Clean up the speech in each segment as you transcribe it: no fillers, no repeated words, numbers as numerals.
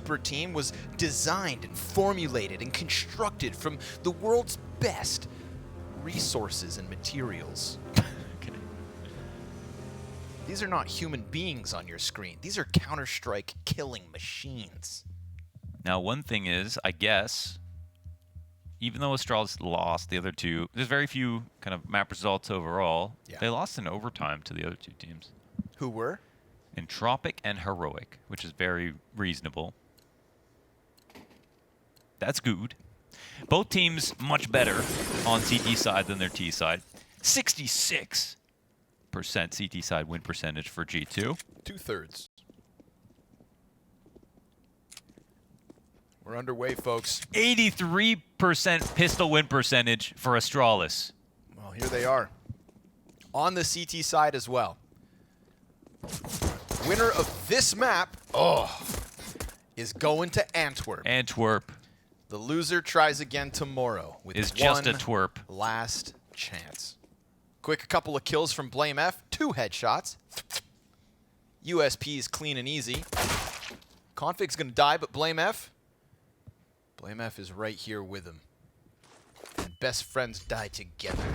super team was designed and formulated and constructed from the world's best resources and materials. Okay. These are not human beings on your screen. These are Counter-Strike killing machines. Now, one thing is, I guess, even though Astralis lost the other two, there's very few kind of map results overall. Yeah. They lost in overtime to the other two teams. Who were? Entropic and Heroic, which is very reasonable. That's good. Both teams much better on CT side than their T side. 66% CT side win percentage for G2. 2/3. We're underway, folks. 83% pistol win percentage for Astralis. Well, here they are. On the CT side as well. Winner of this map, is going to Antwerp. Antwerp The loser tries again tomorrow with is just a twerp. last chance. Quick couple of kills from Blame F. 2 headshots. USP is clean and easy. Config's going to die, but Blame F is right here with him. And best friends die together.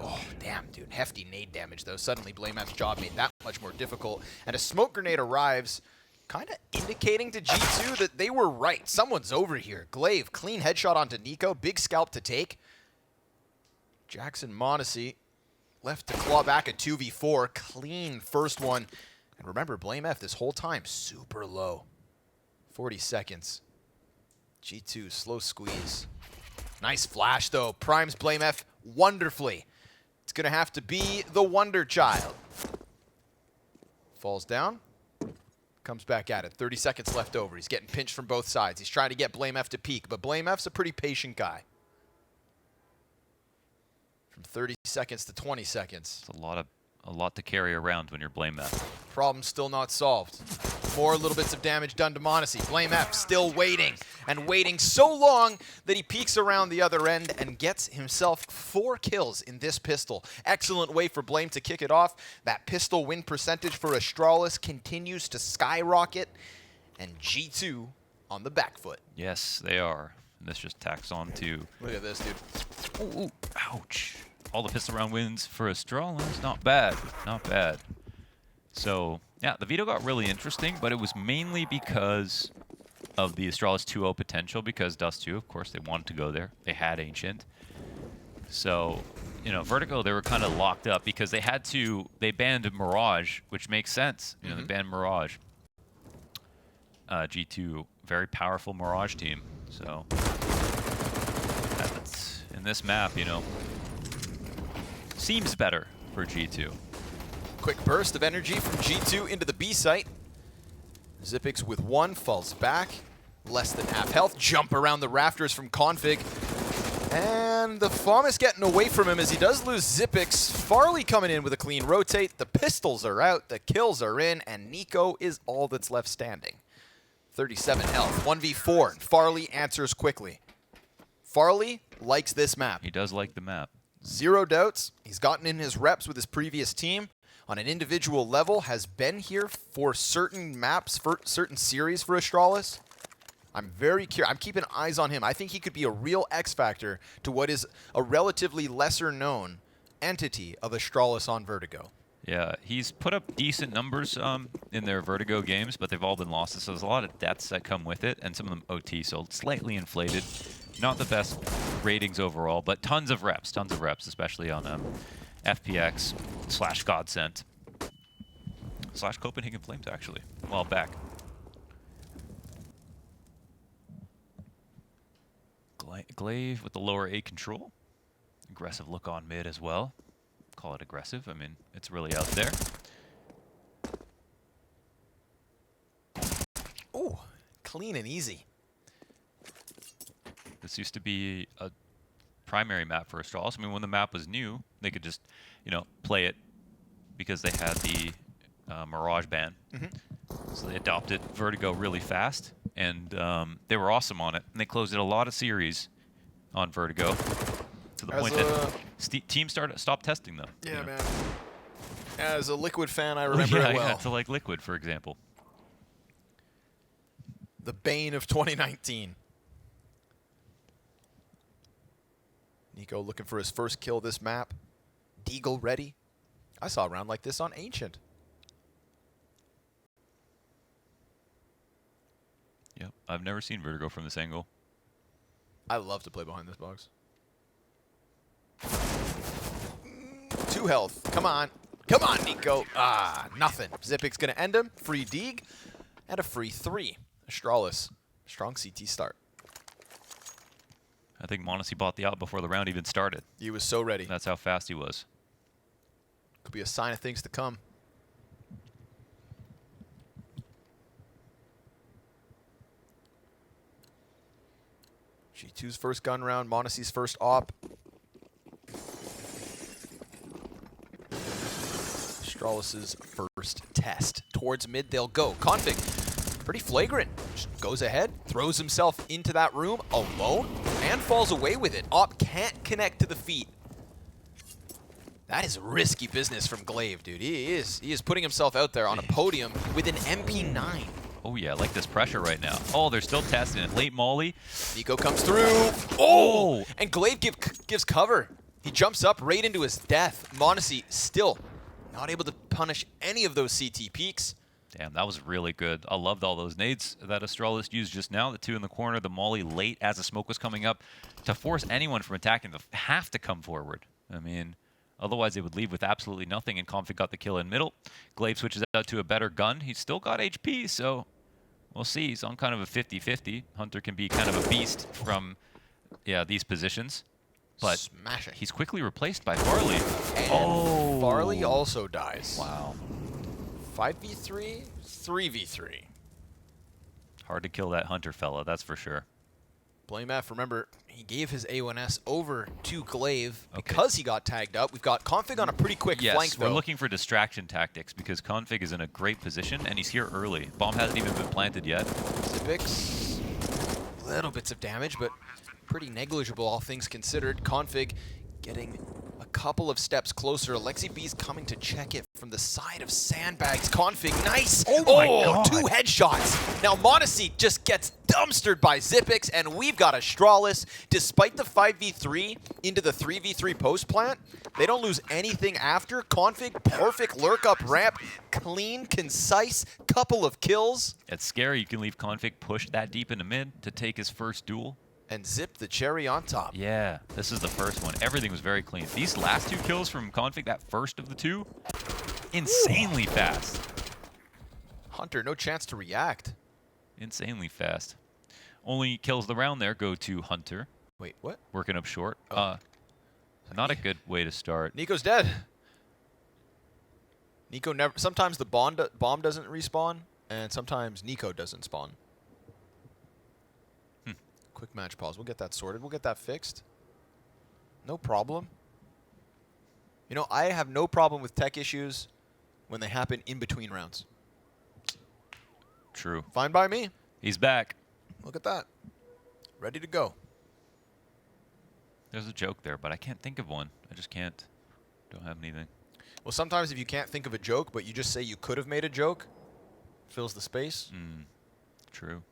Oh, damn, dude. Hefty nade damage, though. Suddenly, Blame F's job made that much more difficult. And a smoke grenade arrives, kind of indicating to G2 that they were right. Someone's over here. Glaive, clean headshot onto Nico. Big scalp to take. JaCkz and Monacy left to claw back a 2v4. Clean first one. And remember, Blame F this whole time, super low. 40 seconds. G2, slow squeeze. Nice flash, though. Primes Blame F wonderfully. It's going to have to be the Wonder Child. Falls down. Comes back at it. 30 seconds left over. He's getting pinched from both sides. He's trying to get Blame F to peek, but Blame F's a pretty patient guy. From 30 seconds to 20 seconds. It's a lot to carry around when you're Blame F. Problem still not solved. More little bits of damage done to Monacy. Blame F still waiting, and waiting so long that he peeks around the other end and gets himself 4 kills in this pistol. Excellent way for Blame to kick it off. That pistol win percentage for Astralis continues to skyrocket, and G2 on the back foot. Yes, they are. And this just tacks on to... Look at this, dude. Ooh, ooh, ouch. All the pistol round wins for Astralis. Not bad. Not bad. So, yeah, the veto got really interesting, but it was mainly because of the Astralis 2-0 potential, because Dust 2, of course, they wanted to go there. They had Ancient. So, you know, Vertigo, they were kind of locked up because they had to, they banned Mirage, which makes sense. You know, they banned Mirage. G2, very powerful Mirage team. So, that's, in this map, you know, seems better for G2. Quick burst of energy from G2 into the B site. JaCkz with 1 falls back. Less than half health. Jump around the rafters from Config. And the FOM is getting away from him as he does lose JaCkz. Farley coming in with a clean rotate. The pistols are out. The kills are in. And Nico is all that's left standing. 37 health. 1v4. And Farley answers quickly. Farley likes this map. He does like the map. 0 doubts. He's gotten in his reps with his previous team. On an individual level, has been here for certain maps, for certain series for Astralis. I'm very curious. I'm keeping eyes on him. I think he could be a real X factor to what is a relatively lesser known entity of Astralis on Vertigo. Yeah, he's put up decent numbers in their Vertigo games, but they've all been losses, so there's a lot of deaths that come with it, and some of them OT, so slightly inflated. Not the best ratings overall, but tons of reps, especially on FPX / Godsent / Copenhagen Flames, actually, a while back. Glaive with the lower A control. Aggressive look on mid as well. Call it aggressive. I mean, it's really out there. Ooh, clean and easy. This used to be a primary map for Astralis. I mean, when the map was new, they could just, you know, play it because they had the Mirage ban. So they adopted Vertigo really fast, and they were awesome on it. And they closed a lot of series on Vertigo to the point that teams stopped testing them. Yeah, you know? man. As a Liquid fan, I remember yeah, it well. Yeah, to like Liquid, for example. The bane of 2019. Nico looking for his first kill this map. Deagle ready. I saw a round like this on Ancient. Yep, I've never seen Vertigo from this angle. I love to play behind this box. 2 health. Come on. Come on, Nico. Ah, nothing. JaCkz going to end him. Free Deag. And a free 3. Astralis. Strong CT start. I think Monacy bought the out before the round even started. He was so ready. That's how fast he was. Could be a sign of things to come. G2's first gun round, Monacy's first op. Astralis's first test. Towards mid they'll go. Config, pretty flagrant. Just goes ahead, throws himself into that room alone, and falls away with it. Op can't connect to the feet. That is risky business from Glaive, dude. He is putting himself out there on a podium with an MP9. Oh yeah, I like this pressure right now. Oh, they're still testing it. Late molly. Nico comes through. Oh! And Glaive gives cover. He jumps up right into his death. Monacy still not able to punish any of those CT peaks. Damn, that was really good. I loved all those nades that Astralis used just now. The 2 in the corner, the molly late as the smoke was coming up to force anyone from attacking. They have to come forward. I mean, otherwise they would leave with absolutely nothing, and Config got the kill in middle. Glaive switches out to a better gun. He's still got HP, so we'll see. He's on kind of a 50-50. Hunter can be kind of a beast from these positions. But smashing. He's quickly replaced by Farley. And Farley also dies. Wow. 5v3, 3v3. Hard to kill that Hunter fella, that's for sure. BlameF, remember, he gave his A1S over to Glaive because he got tagged up. We've got Config on a pretty quick flank, though. We're looking for distraction tactics because Config is in a great position, and he's here early. Bomb hasn't even been planted yet. JaCkz, little bits of damage, but pretty negligible, all things considered. Config getting a couple of steps closer. Alexi B's coming to check it from the side of Sandbags. Config, nice! Oh my God. 2 headshots. Now Monacy just gets dumpstered by JaCkz, and we've got Astralis. Despite the 5v3 into the 3v3 post plant, they don't lose anything after. Config, perfect lurk up ramp, clean, concise, couple of kills. It's scary. You can leave Config pushed that deep into mid to take his first duel. And zip the cherry on top. Yeah, this is the first one. Everything was very clean. These last 2 kills from Config, that first of the 2, insanely fast. Hunter, no chance to react. Insanely fast. Only kills the round there go to Hunter. Wait, what? Working up short. Oh. Not a good way to start. Nico's dead. Nico never. Sometimes the bomb doesn't respawn, and sometimes Nico doesn't spawn. Quick match pause. We'll get that sorted. We'll get that fixed. No problem. You know, I have no problem with tech issues when they happen in between rounds. True. Fine by me. He's back. Look at that. Ready to go. There's a joke there, but I can't think of one. I just can't. Don't have anything. Well, sometimes if you can't think of a joke, but you just say you could have made a joke, fills the space. True.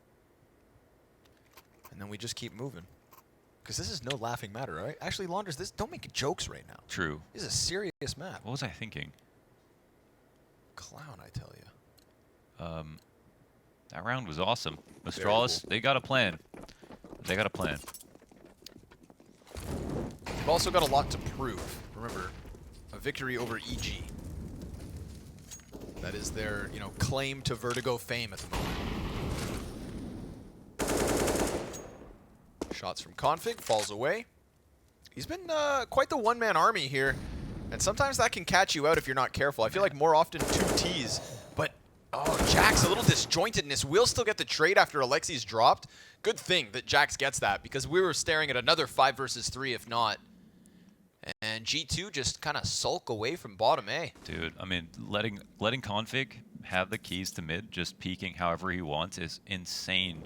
And then we just keep moving. Because this is no laughing matter, right? Actually, Launders, don't make jokes right now. True. This is a serious map. What was I thinking? Clown, I tell you. That round was awesome. Astralis, cool. they got a plan. They got a plan. They've also got a lot to prove. Remember, a victory over EG. That is their, claim to Vertigo fame at the moment. Shots from Config, falls away. He's been quite the one-man army here, and sometimes that can catch you out if you're not careful. I feel like more often 2 Ts, but JaCkz a little disjointedness. Will still get the trade after Alexi's dropped. Good thing that JaCkz gets that, because we were staring at another 5 versus 3 if not. And G2 just kind of sulk away from bottom A. Dude, I mean, letting Config have the keys to mid, just peeking however he wants, is insane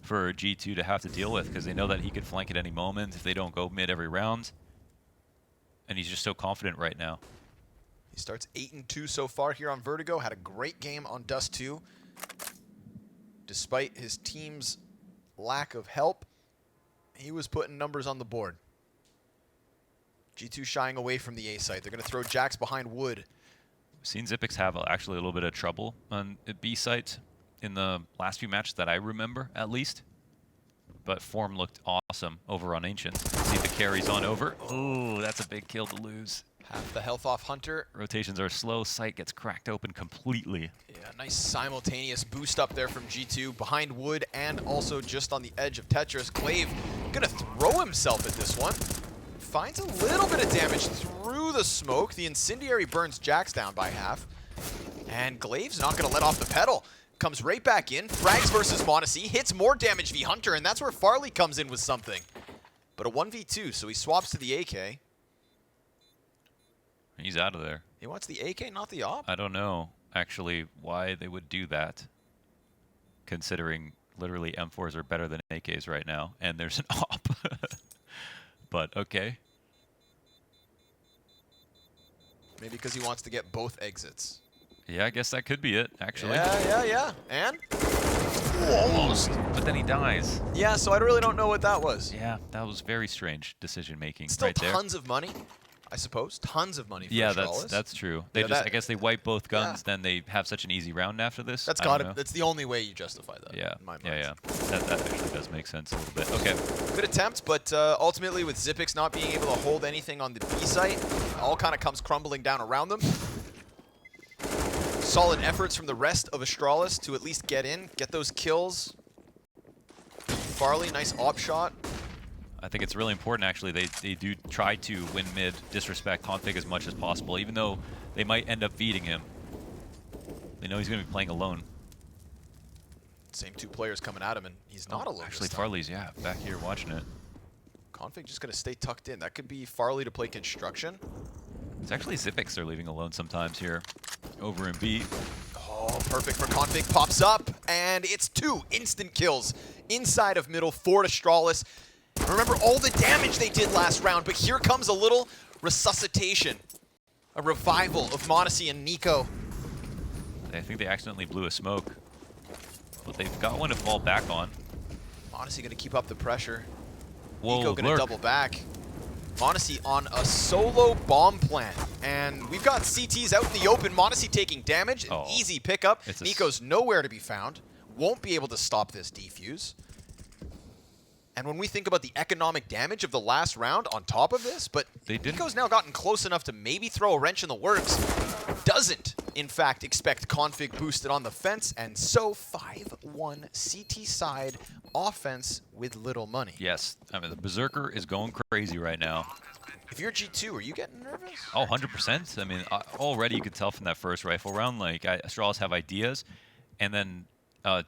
for G2 to have to deal with, because they know that he could flank at any moment if they don't go mid every round. And he's just so confident right now. He starts 8-2 so far here on Vertigo. Had a great game on Dust 2. despite his team's lack of help, he was putting numbers on the board. G2 shying away from the A site. They're going to throw JaCkz behind wood. We've seen JaCkz have actually a little bit of trouble on B site in the last few matches that I remember, at least. But form looked awesome over on Ancient. See the carries on over. Oh, that's a big kill to lose. Half the health off Hunter. Rotations are slow. Site gets cracked open completely. Yeah, nice simultaneous boost up there from G2 behind wood and also just on the edge of Tetris. Glaive gonna throw himself at this one. Finds a little bit of damage through the smoke. The incendiary burns JaCkz down by half. And Glaive's not gonna let off the pedal. Comes right back in, frags versus m0NESY, hits more damage v Hunter, and that's where Farley comes in with something. But a 1v2, so he swaps to the AK. He's out of there. He wants the AK, not the AWP? I don't know, actually, why they would do that, considering literally M4s are better than AKs right now, and there's an AWP. But, okay. Maybe because he wants to get both exits. Yeah, I guess that could be it, actually. Yeah. And? Ooh, almost. But then he dies. Yeah, so I really don't know what that was. Yeah, that was very strange decision-making Still right there. tons of money, I suppose. Tons of money for Yeah, Astralis. that's true. They Yeah, just, that- I guess they wipe both guns, yeah. then they have such an easy round after this. That's I don't got know. it. That's the only way you justify that. Yeah, in my mind. yeah. That actually does make sense a little bit. Okay. Good attempt, but ultimately with JaCkz not being able to hold anything on the B site, all kind of comes crumbling down around them. Solid efforts from the rest of Astralis to at least get in, get those kills. Farley, nice op shot. I think it's really important, actually. They do try to win mid, disrespect Config as much as possible, even though they might end up feeding him. They know he's going to be playing alone. Same two players coming at him, and he's not alone. Actually, this time. Farley's, yeah, back here watching it. Config just going to stay tucked in. That could be Farley to play construction. It's actually JaCkz they're leaving alone sometimes here over in B. Oh, perfect for Config. Pops up, and it's 2 instant kills inside of middle for Astralis. Remember all the damage they did last round, but here comes a little resuscitation. A revival of m0NESY and NiKo. I think they accidentally blew a smoke. But they've got one to fall back on. m0NESY going to keep up the pressure. Whoa, NiKo going to lurk. double back. m0NESY on a solo bomb plant. And we've got CTs out in the open. m0NESY taking damage. An easy pickup. NiKo's nowhere to be found. Won't be able to stop this defuse. And when we think about the economic damage of the last round on top of this, but NiKo's now gotten close enough to maybe throw a wrench in the works. Doesn't, in fact, expect Config boosted on the fence, and so 5-1 CT side offense with little money. Yes, I mean, the Berserker is going crazy right now. If you're G2, are you getting nervous? Oh, 100%. I mean, already you could tell from that first rifle round, like, Astralis have ideas, and then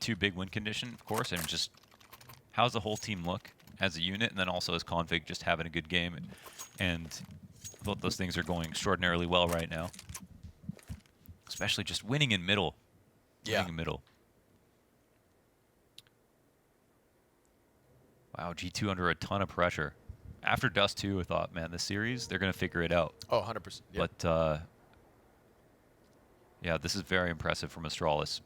2 big win condition, of course, and just how's the whole team look as a unit, and then also as Config just having a good game. And both those things are going extraordinarily well right now. Especially just winning in middle. Yeah. Winning in middle. Wow, G2 under a ton of pressure. After Dust 2, I thought, man, this series, they're going to figure it out. Oh, 100%. Yep. But, yeah, this is very impressive from Astralis.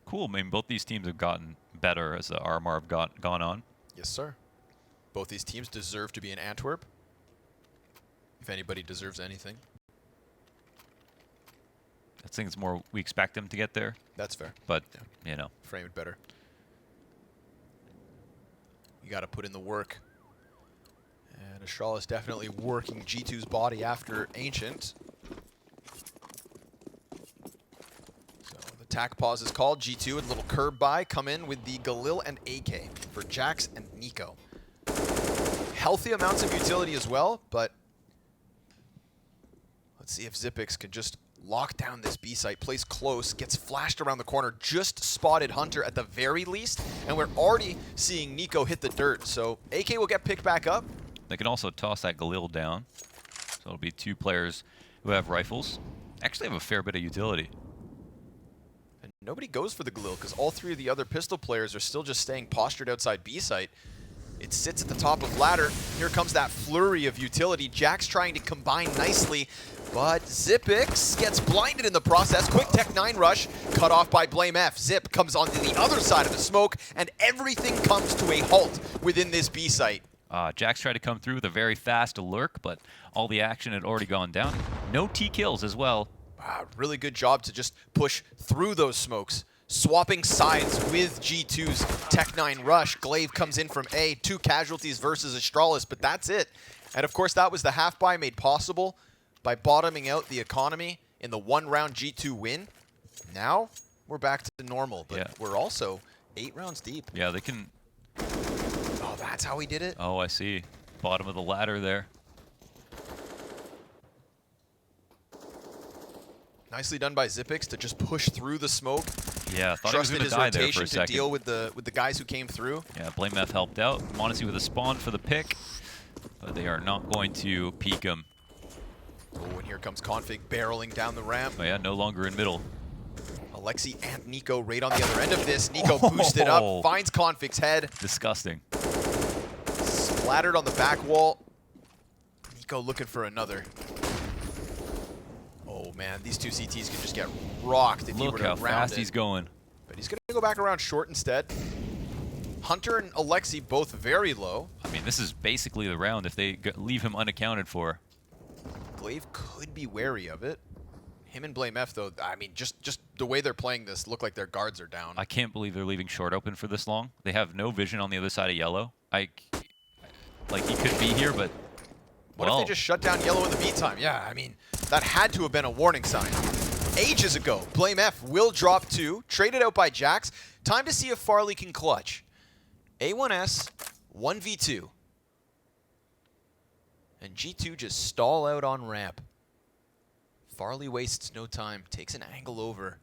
Cool. I mean, both these teams have gotten better as the RMR have gone on. Yes, sir. Both these teams deserve to be in Antwerp. If anybody deserves anything. I think it's more we expect them to get there. That's fair. But, you know. Frame it better. You got to put in the work. And Astralis definitely working G2's body after Ancient. So the tack pause is called. G2 with a little curb by. Come in with the Galil and AK for JaCkz and NiKo. Healthy amounts of utility as well, but let's see if JaCkz can just lock down this B site, plays close, gets flashed around the corner, just spotted Hunter at the very least, and we're already seeing NiKo hit the dirt, so AK will get picked back up. They can also toss that Galil down, so it'll be 2 players who have rifles. Actually have a fair bit of utility. And nobody goes for the Galil, because all 3 of the other pistol players are still just staying postured outside B site. It sits at the top of ladder. Here comes that flurry of utility. JaCkz trying to combine nicely, but JaCkz gets blinded in the process. Quick Tech 9 rush, cut off by BlameF. Zip comes onto the other side of the smoke, and everything comes to a halt within this B site. JaCkz tried to come through with a very fast lurk, but all the action had already gone down. No T kills as well. Wow, really good job to just push through those smokes. Swapping sides with G2's Tech 9 rush. Glaive comes in from A, 2 casualties versus Astralis, but that's it. And of course, that was the half buy made possible by bottoming out the economy in the 1-round G2 win. Now, we're back to normal, but we're also 8 rounds deep. Yeah, they can... Oh, that's how he did it? Oh, I see. Bottom of the ladder there. Nicely done by JaCkz to just push through the smoke. Yeah, I thought he was going to die there for a second. To deal with the guys who came through. Yeah, BlameF helped out. Monacy with a spawn for the pick, but they are not going to peek him. Oh, and here comes Config barreling down the ramp. Oh yeah, no longer in middle. Alexi and Nico right on the other end of this. Nico boosted up, finds Config's head. Disgusting. Splattered on the back wall. Nico looking for another. Oh man, these two CTs can just get rocked if he were to round it. Look how fast he's going. But he's going to go back around short instead. Hunter and Alexi both very low. I mean, this is basically the round if they leave him unaccounted for. Glaive could be wary of it. Him and BlameF, though, I mean, just the way they're playing this, look like their guards are down. I can't believe they're leaving short open for this long. They have no vision on the other side of yellow. Like, he could be here, but... What if they just shut down yellow in the meantime? Yeah, I mean, that had to have been a warning sign. Ages ago, BlameF will drop 2, traded out by JaCkz. Time to see if Farley can clutch. A1S, 1v2. And G2 just stall out on ramp. Farley wastes no time, takes an angle over.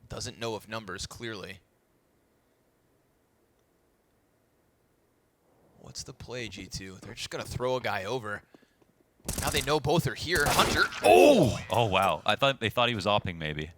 Doesn't know of numbers, clearly. What's the play, G2? They're just going to throw a guy over. Now they know both are here. Hunter. Oh! Oh, wow. They thought he was opping, maybe.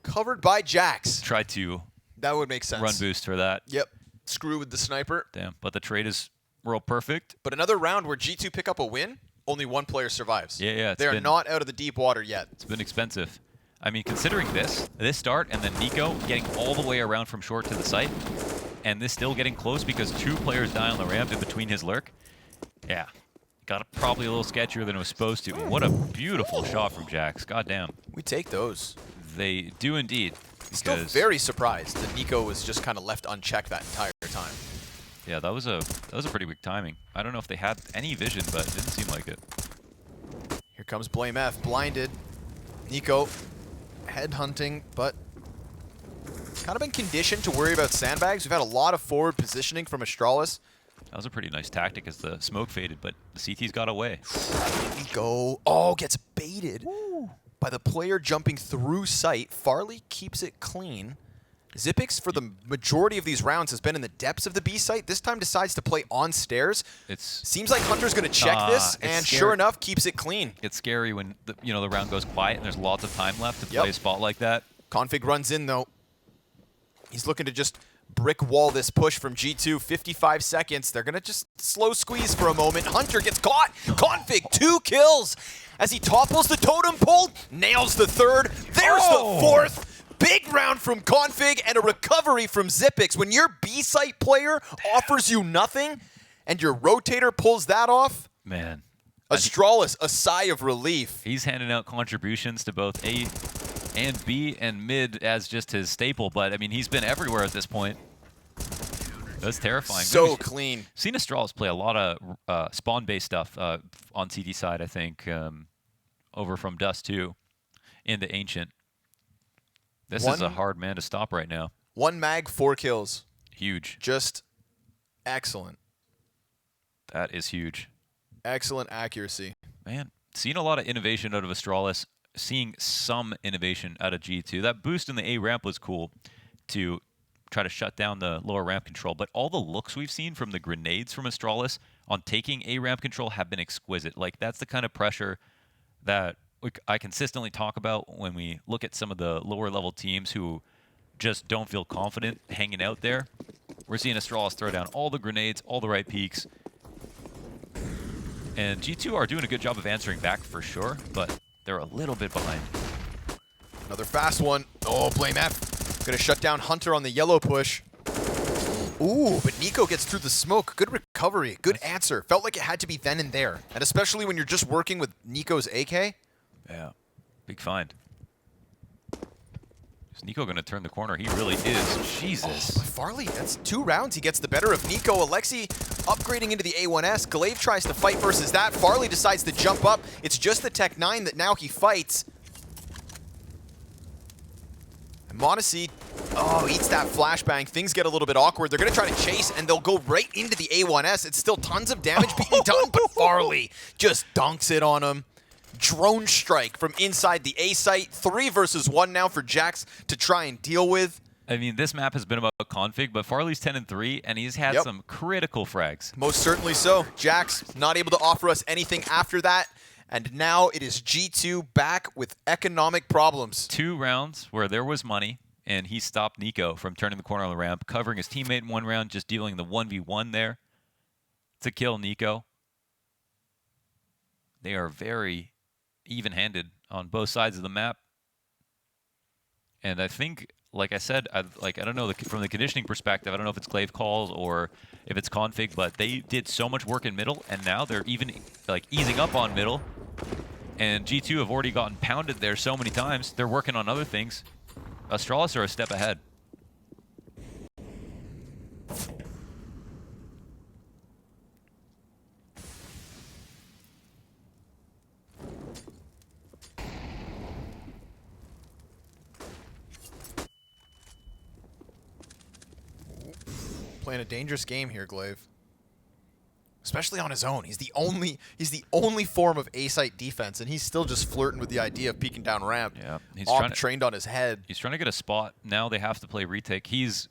Covered by JaCkz. Tried to... That would make sense. Run boost for that. Yep. Screw with the sniper. Damn, but the trade is real perfect. But another round where G2 pick up a win, only one player survives. Yeah. They are not out of the deep water yet. It's been expensive. I mean, considering this start, and then Nico getting all the way around from short to the site, and this still getting close because 2 players die on the ramp in between his lurk. Yeah, got probably a little sketchier than it was supposed to. What a beautiful shot from JaCkz. God damn. We take those. They do indeed. Still very surprised that Nico was just kind of left unchecked that entire time. Yeah, that was a pretty weak timing. I don't know if they had any vision, but it didn't seem like it. Here comes BlameF, blinded. Nico headhunting, but kind of been conditioned to worry about sandbags. We've had a lot of forward positioning from Astralis. That was a pretty nice tactic as the smoke faded, but the CT's got away. Nico, oh, gets baited by the player jumping through sight. Farley keeps it clean. JaCkz, for the majority of these rounds, has been in the depths of the B site. This time decides to play on stairs. Seems like Hunter's going to check this, and sure enough, keeps it clean. It's scary when the round goes quiet and there's lots of time left to play a spot like that. Config runs in, though. He's looking to just brick wall this push from G2. 55 seconds. They're going to just slow squeeze for a moment. Hunter gets caught. Config, 2 kills. As he topples the totem pole, nails the 3rd. There's the 4th. Big round from Config and a recovery from JaCkz. When your B-site player offers you nothing and your rotator pulls that off, man, Astralis, a sigh of relief. He's handing out contributions to both A and B and mid as just his staple, but I mean, he's been everywhere at this point. That's terrifying. So clean. Seen Astralis play a lot of spawn-based stuff on CT side, I think, over from Dust 2 into Ancient. This is a hard man to stop right now. 1 mag, 4 kills. Huge. Just excellent. That is huge. Excellent accuracy. Man, seeing a lot of innovation out of Astralis, seeing some innovation out of G2. That boost in the A ramp was cool to try to shut down the lower ramp control, but all the looks we've seen from the grenades from Astralis on taking A ramp control have been exquisite. Like, that's the kind of pressure that I consistently talk about when we look at some of the lower level teams who just don't feel confident hanging out there. We're seeing Astralis throw down all the grenades, all the right peaks. And G2 are doing a good job of answering back for sure, but they're a little bit behind. Another fast one. Oh, Blame F. Gonna shut down Hunter on the yellow push. Ooh, but Nico gets through the smoke. Good recovery. Good answer. Felt like it had to be then and there. And especially when you're just working with Nico's AK. Yeah, big find. Is Nico going to turn the corner? He really is. Jesus. Oh, but Farley, that's 2 rounds. He gets the better of Nico. Alexi upgrading into the A1S. Glaive tries to fight versus that. Farley decides to jump up. It's just the Tech 9 that now he fights. And Monacy, eats that flashbang. Things get a little bit awkward. They're going to try to chase, and they'll go right into the A1S. It's still tons of damage being done, but Farley just dunks it on him. Drone strike from inside the A site. 3 versus 1 now for JaCkz to try and deal with. I mean, this map has been about config, but Farley's 10-3, and he's had some critical frags. Most certainly so. JaCkz not able to offer us anything after that. And now it is G2 back with economic problems. 2 rounds where there was money, and he stopped Nico from turning the corner on the ramp, covering his teammate in 1 round, just dealing the 1v1 there to kill Nico. They are very even-handed on both sides of the map. And I think, like I said, I don't know, from the conditioning perspective, I don't know if it's glaive calls or if it's config, but they did so much work in middle, and now they're even easing up on middle. And G2 have already gotten pounded there so many times. They're working on other things. Astralis are a step ahead. Playing a dangerous game here, Glaive. Especially on his own. He's the only form of A-site defense, and he's still just flirting with the idea of peeking down ramp. Yeah, he's trained on his head. He's trying to get a spot. Now they have to play retake. He's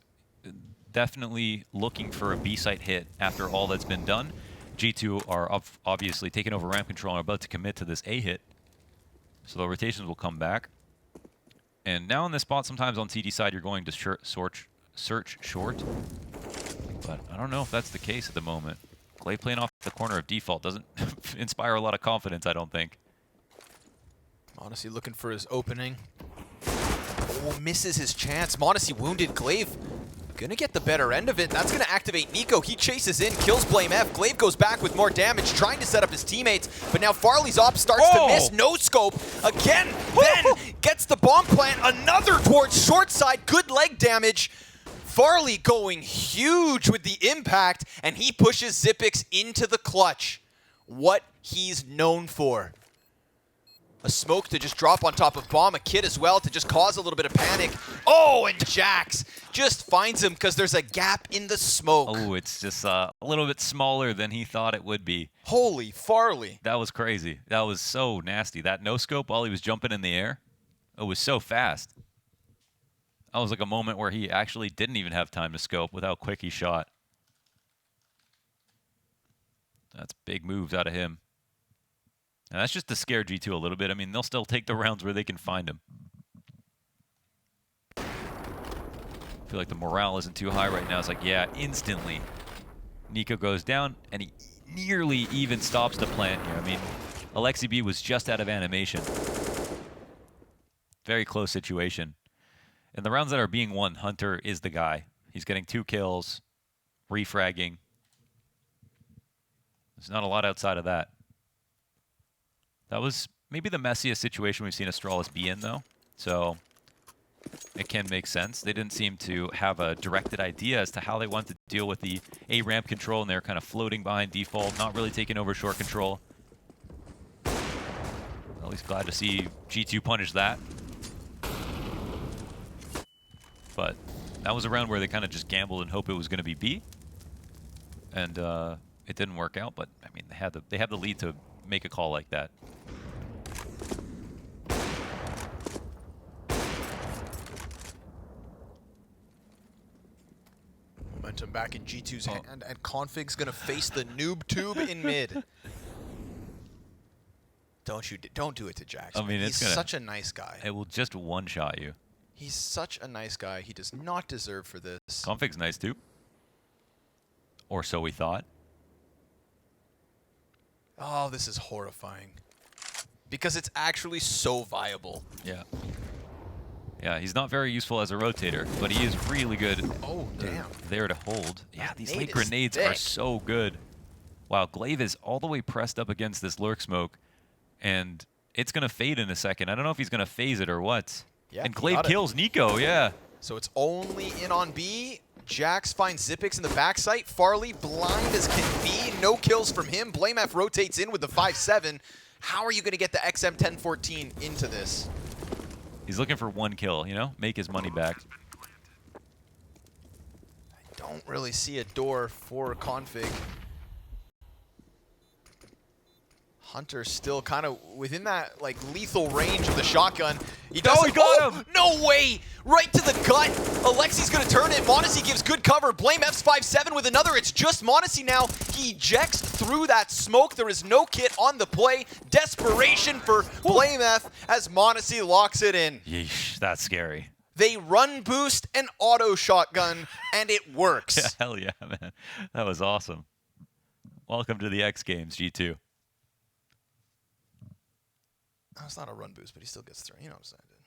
definitely looking for a B-site hit after all that's been done. G2 are obviously taking over ramp control and are about to commit to this A hit. So the rotations will come back. And now in this spot, sometimes on CD side, you're going to search short. But I don't know if that's the case at the moment. Glaive playing off the corner of default doesn't inspire a lot of confidence, I don't think. Monacy looking for his opening. Oh, misses his chance. Monacy wounded. Glaive gonna get the better end of it. That's gonna activate Nico. He chases in, kills Blame F. Glaive goes back with more damage, trying to set up his teammates. But now Farley's op starts to miss. No scope. Again, then gets the bomb plant. Another towards short side. Good leg damage. Farley going huge with the impact, and he pushes JaCkz into the clutch. What he's known for. A smoke to just drop on top of bomb, a kid as well to just cause a little bit of panic. Oh, and JaCkz just finds him because there's a gap in the smoke. Oh, it's just a little bit smaller than he thought it would be. Holy Farley. That was crazy. That was so nasty. That no-scope while he was jumping in the air, it was so fast. That was like a moment where he actually didn't even have time to scope with how quick he shot. That's big moves out of him. And that's just to scare G2 a little bit. I mean, they'll still take the rounds where they can find him. I feel like the morale isn't too high right now. It's like, yeah, instantly. Nico goes down, and he nearly even stops the plant here. I mean, Alexi B was just out of animation. Very close situation. In the rounds that are being won, Hunter is the guy. He's getting 2 kills, refragging. There's not a lot outside of that. That was maybe the messiest situation we've seen Astralis be in, though. So it can make sense. They didn't seem to have a directed idea as to how they wanted to deal with the A ramp control, and they're kind of floating behind default, not really taking over short control. At least glad to see G2 punish that. But that was a round where they kind of just gambled and hoped it was going to be B. And it didn't work out, but I mean, they have the lead to make a call like that. Momentum back in G2's hand, and Config's gonna face the noob tube in mid. Don't do it to JaCkz. I mean, he's such a nice guy. It will just one-shot you. He's such a nice guy. He does not deserve for this. Config's nice too. Or so we thought. Oh, this is horrifying. Because it's actually so viable. Yeah. Yeah, he's not very useful as a rotator, but he is really good. Oh, damn. There to hold. Yeah, these late Nade is grenades are thick. so good. Wow, Glaive is all the way pressed up against this lurk smoke, and it's going to fade in a second. I don't know if he's going to phase it or what. Yeah, and he Glaive got it. kills Nico, yeah. So it's only in on B. JaCkz finds JaCkz in the backside. Farley blind as can be. No kills from him. BlameF rotates in with the 5-7. How are you going to get the XM1014 into this? He's looking for one kill, you know? Make his money back. I don't really see a door for config. Hunter's still kind of within that like lethal range of the shotgun. He does. Oh, he got him! No way! Right to the gut. Alexi's gonna turn it. Monacy gives good cover. BlameF's 5-7 with another. It's just Monacy now. He JaCkz through that smoke. There is no kit on the play. Desperation for BlameF as Monacy locks it in. Yeesh, that's scary. They run boost and auto shotgun, and it works. Yeah, hell yeah, man. That was awesome. Welcome to the X Games, G2. Oh, it's not a run boost, but he still gets through. You know what I'm saying, dude?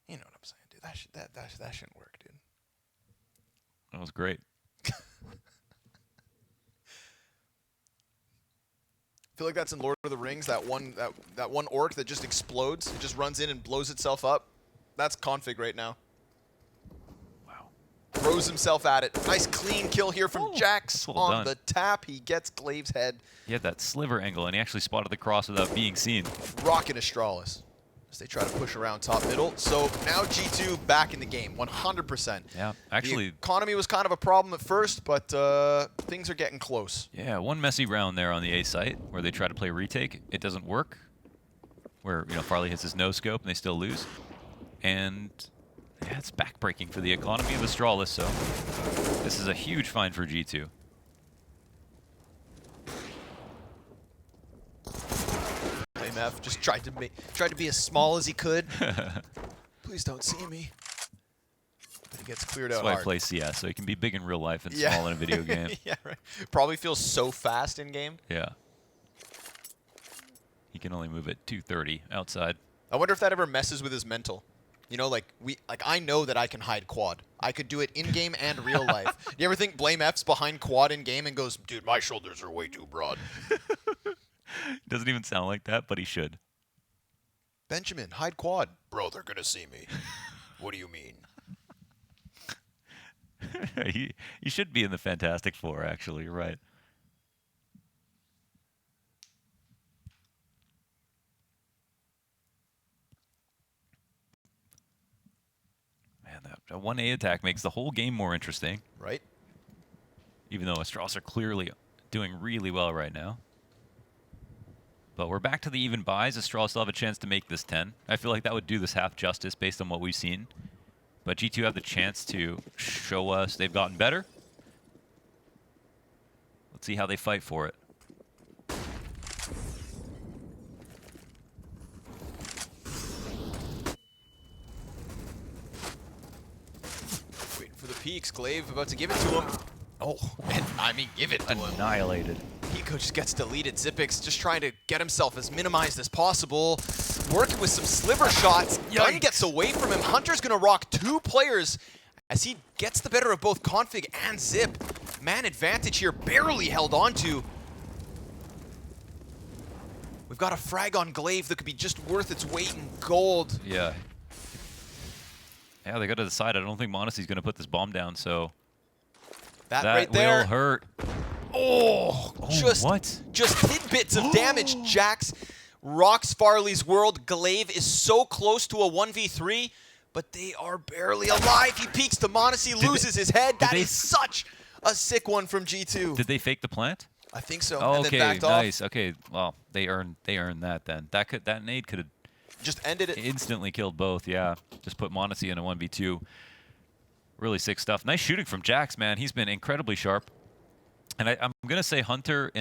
You know what I'm saying, dude. That shouldn't work, dude. That was great. I feel like that's in Lord of the Rings. That one orc that just explodes. It just runs in and blows itself up. That's config right now. Wow. Throws himself at it. Nice clean kill here from JaCkz well on done. the tap. He gets Glaive's head. He had that sliver angle, and he actually spotted the cross without being seen. Rockin' Astralis as they try to push around top middle. So now G2 back in the game, 100%. Yeah, actually. The economy was kind of a problem at first, but things are getting close. Yeah, one messy round there on the A site where they try to play retake. It doesn't work. Where, you know, Farley hits his no scope and they still lose. And yeah, it's backbreaking for the economy of Astralis, so this is a huge find for G2. BlameF just tried to be as small as he could. Please don't see me. But he gets cleared That's out why I hard. play CS, so he can be big in real life and small in a video game. Yeah, right. Probably feels so fast in game. Yeah. He can only move at 230 outside. I wonder if that ever messes with his mental. You know, like I know that I can hide quad. I could do it in game and real life. You ever think BlameF's behind quad in game and goes, dude, my shoulders are way too broad. Doesn't even sound like that, but he should. Benjamin, hide quad. Bro, they're gonna see me. What do you mean? he should be in the Fantastic Four, actually. You're right. Man, that 1A attack makes the whole game more interesting. Right? Even though Astralis are clearly doing really well right now. But we're back to the even buys. Astralis still have a chance to make this 10. I feel like that would do this half justice based on what we've seen. But G2 have the chance to show us they've gotten better. Let's see how they fight for it. Waiting for the peaks. Glaive about to give it to him. Oh, and I mean, give it to him. Annihilated. Pico just gets deleted. JaCkz just trying to get himself as minimized as possible. Working with some sliver shots. Gun gets away from him. Hunter's going to rock two players as he gets the better of both config and Zip. Man advantage here, barely held onto. We've got a frag on Glaive that could be just worth its weight in gold. Yeah. Yeah, they got to decide. I don't think Monacy's going to put this bomb down, so That right there will hurt. Oh, what? Just tidbits of damage. JaCkz rocks Farley's world. Glaive is so close to a 1v3, but they are barely alive. He peeks to Monacy, loses his head. That is such a sick one from G2. Did they fake the plant? I think so. Oh, and then okay, backed nice. off. Okay, well, they earned that then. That nade could have Just ended it. instantly killed both. Yeah, just put Monacy in a 1v2. Really sick stuff. Nice shooting from JaCkz, man. He's been incredibly sharp. And I'm going to say Hunter,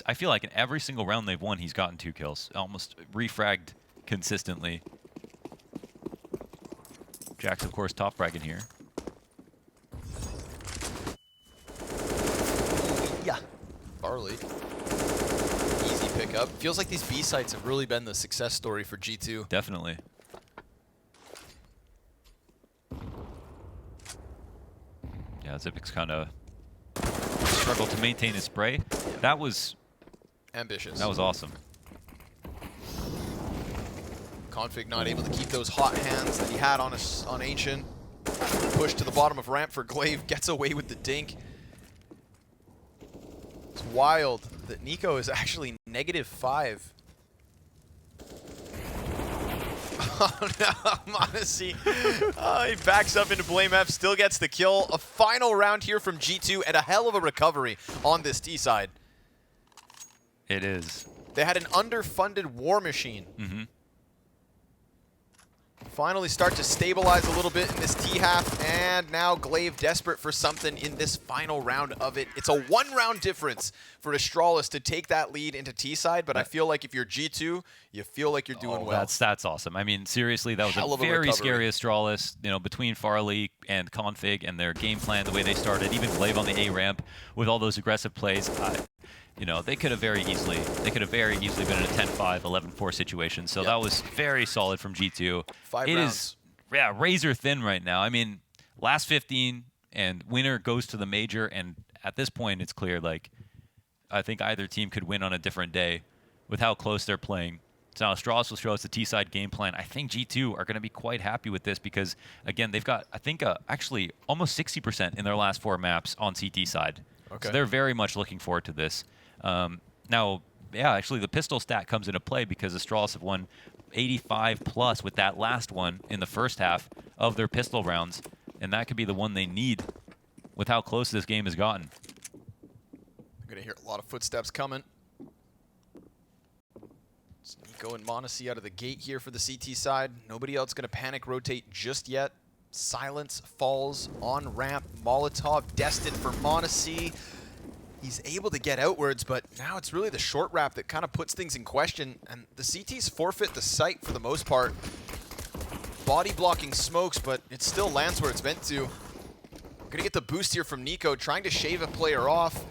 I feel like in every single round they've won, he's gotten 2 kills. Almost refragged consistently. JaCkz, of course, top fragging here. Farley. Easy pickup. Feels like these B sites have really been the success story for G2. Definitely. Yeah, JaCkz kind of struggled to maintain his spray. That was ambitious. That was awesome. Config not able to keep those hot hands that he had on Ancient. Push to the bottom of ramp for Glaive, gets away with the dink. It's wild that Nico is actually -5. Oh no, Modesty. He backs up into Blame F, still gets the kill. A final round here from G2 and a hell of a recovery on this T side. It is. They had an underfunded War Machine. Mm-hmm. Finally start to stabilize a little bit in this T half, and now Glaive desperate for something in this final round of it. It's a 1-round difference for Astralis to take that lead into T side, but I feel like if you're G2, you feel like you're doing well. That's awesome. I mean, seriously, that was a very scary Astralis, you know, between Farley and Config and their game plan, the way they started, even Glaive on the A ramp with all those aggressive plays. You know, they could have very easily been in a 10-5, 11-4 situation. So that was very solid from G2. 5 rounds. It is, yeah, razor thin right now. I mean, last 15 and winner goes to the major, and at this point it's clear, like, I think either team could win on a different day with how close they're playing. So now Astralis will show us the T-side game plan. I think G2 are going to be quite happy with this because, again, they've got, I think, actually almost 60% in their last 4 maps on CT side. Okay. So they're very much looking forward to this. Now, yeah, actually the pistol stat comes into play because Astralis have won 85+ with that last one in the first half of their pistol rounds, and that could be the one they need with how close this game has gotten. You're going to hear a lot of footsteps coming. It's Nico and m0NESY out of the gate here for the CT side. Nobody else going to panic rotate just yet. Silence falls on ramp. Molotov destined for m0NESY. He's able to get outwards, but now it's really the short wrap that kind of puts things in question, and the CTs forfeit the site for the most part. Body blocking smokes, but it still lands where it's meant to. Gonna get the boost here from Nico, trying to shave a player off.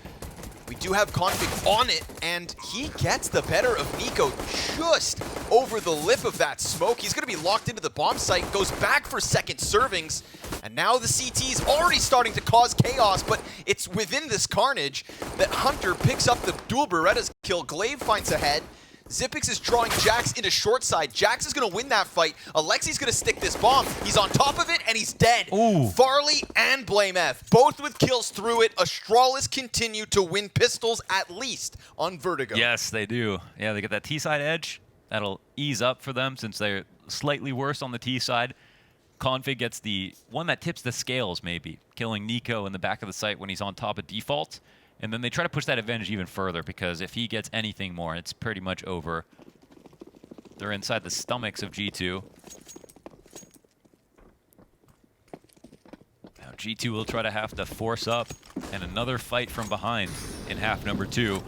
We do have Config on it, and he gets the better of Nico just over the lip of that smoke. He's gonna be locked into the bomb site, goes back for second servings, and now the CT's already starting to cause chaos, but it's within this carnage that Hunter picks up the dual Beretta's kill. Glaive finds ahead. JaCkz is drawing JaCkz into short side. JaCkz is going to win that fight. Alexi's going to stick this bomb. He's on top of it, and he's dead. Ooh. Farley and Blame F, both with kills through it. Astralis continue to win pistols, at least on Vertigo. Yes, they do. Yeah, they get that T-side edge. That'll ease up for them since they're slightly worse on the T side. Config gets the one that tips the scales, maybe, killing Nico in the back of the site when he's on top of default. And then they try to push that advantage even further because if he gets anything more, it's pretty much over. They're inside the stomachs of G2. Now G2 will try to have to force up, and another fight from behind in half number 2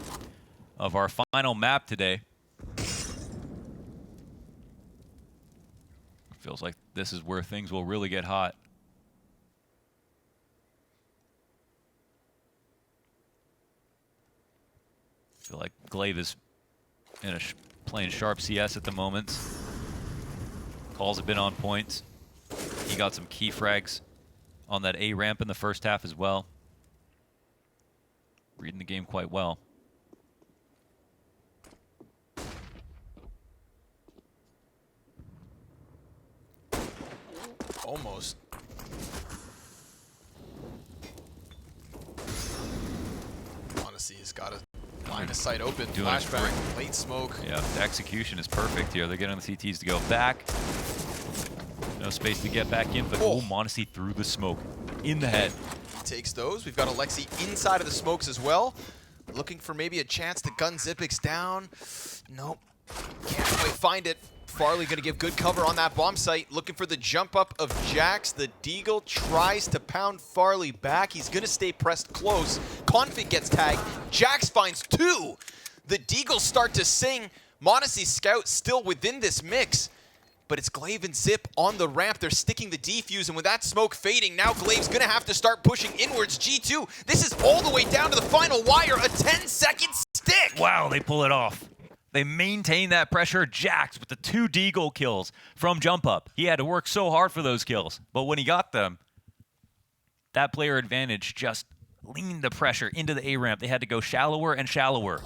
of our final map today. Feels like this is where things will really get hot. I feel like Glaive is in a playing sharp CS at the moment. Calls have been on point. He got some key frags on that A ramp in the first half as well. Reading the game quite well. Almost. m0NESY has got a line of sight open. Flashback, late smoke. Yeah, the execution is perfect here. They're getting the CTs to go back. No space to get back in, but m0NESY through the smoke in the head. Takes those. We've got Alexi inside of the smokes as well. Looking for maybe a chance to gun JaCkz down. Nope. Can't quite find it. Farley going to give good cover on that bomb site. Looking for the jump up of JaCkz. The Deagle tries to pound Farley back. He's going to stay pressed close. Config gets tagged. JaCkz finds 2. The Deagles start to sing. m0NESY Scout still within this mix. but it's Glaive and Zip on the ramp. They're sticking the defuse, and with that smoke fading, now Glaive's gonna have to start pushing inwards. G2, this is all the way down to the final wire, a 10-second stick! Wow, they pull it off. They maintain that pressure. JaCkz with the 2 Deagle kills from jump up. He had to work so hard for those kills, but when he got them, that player advantage just leaned the pressure into the A ramp. They had to go shallower and shallower.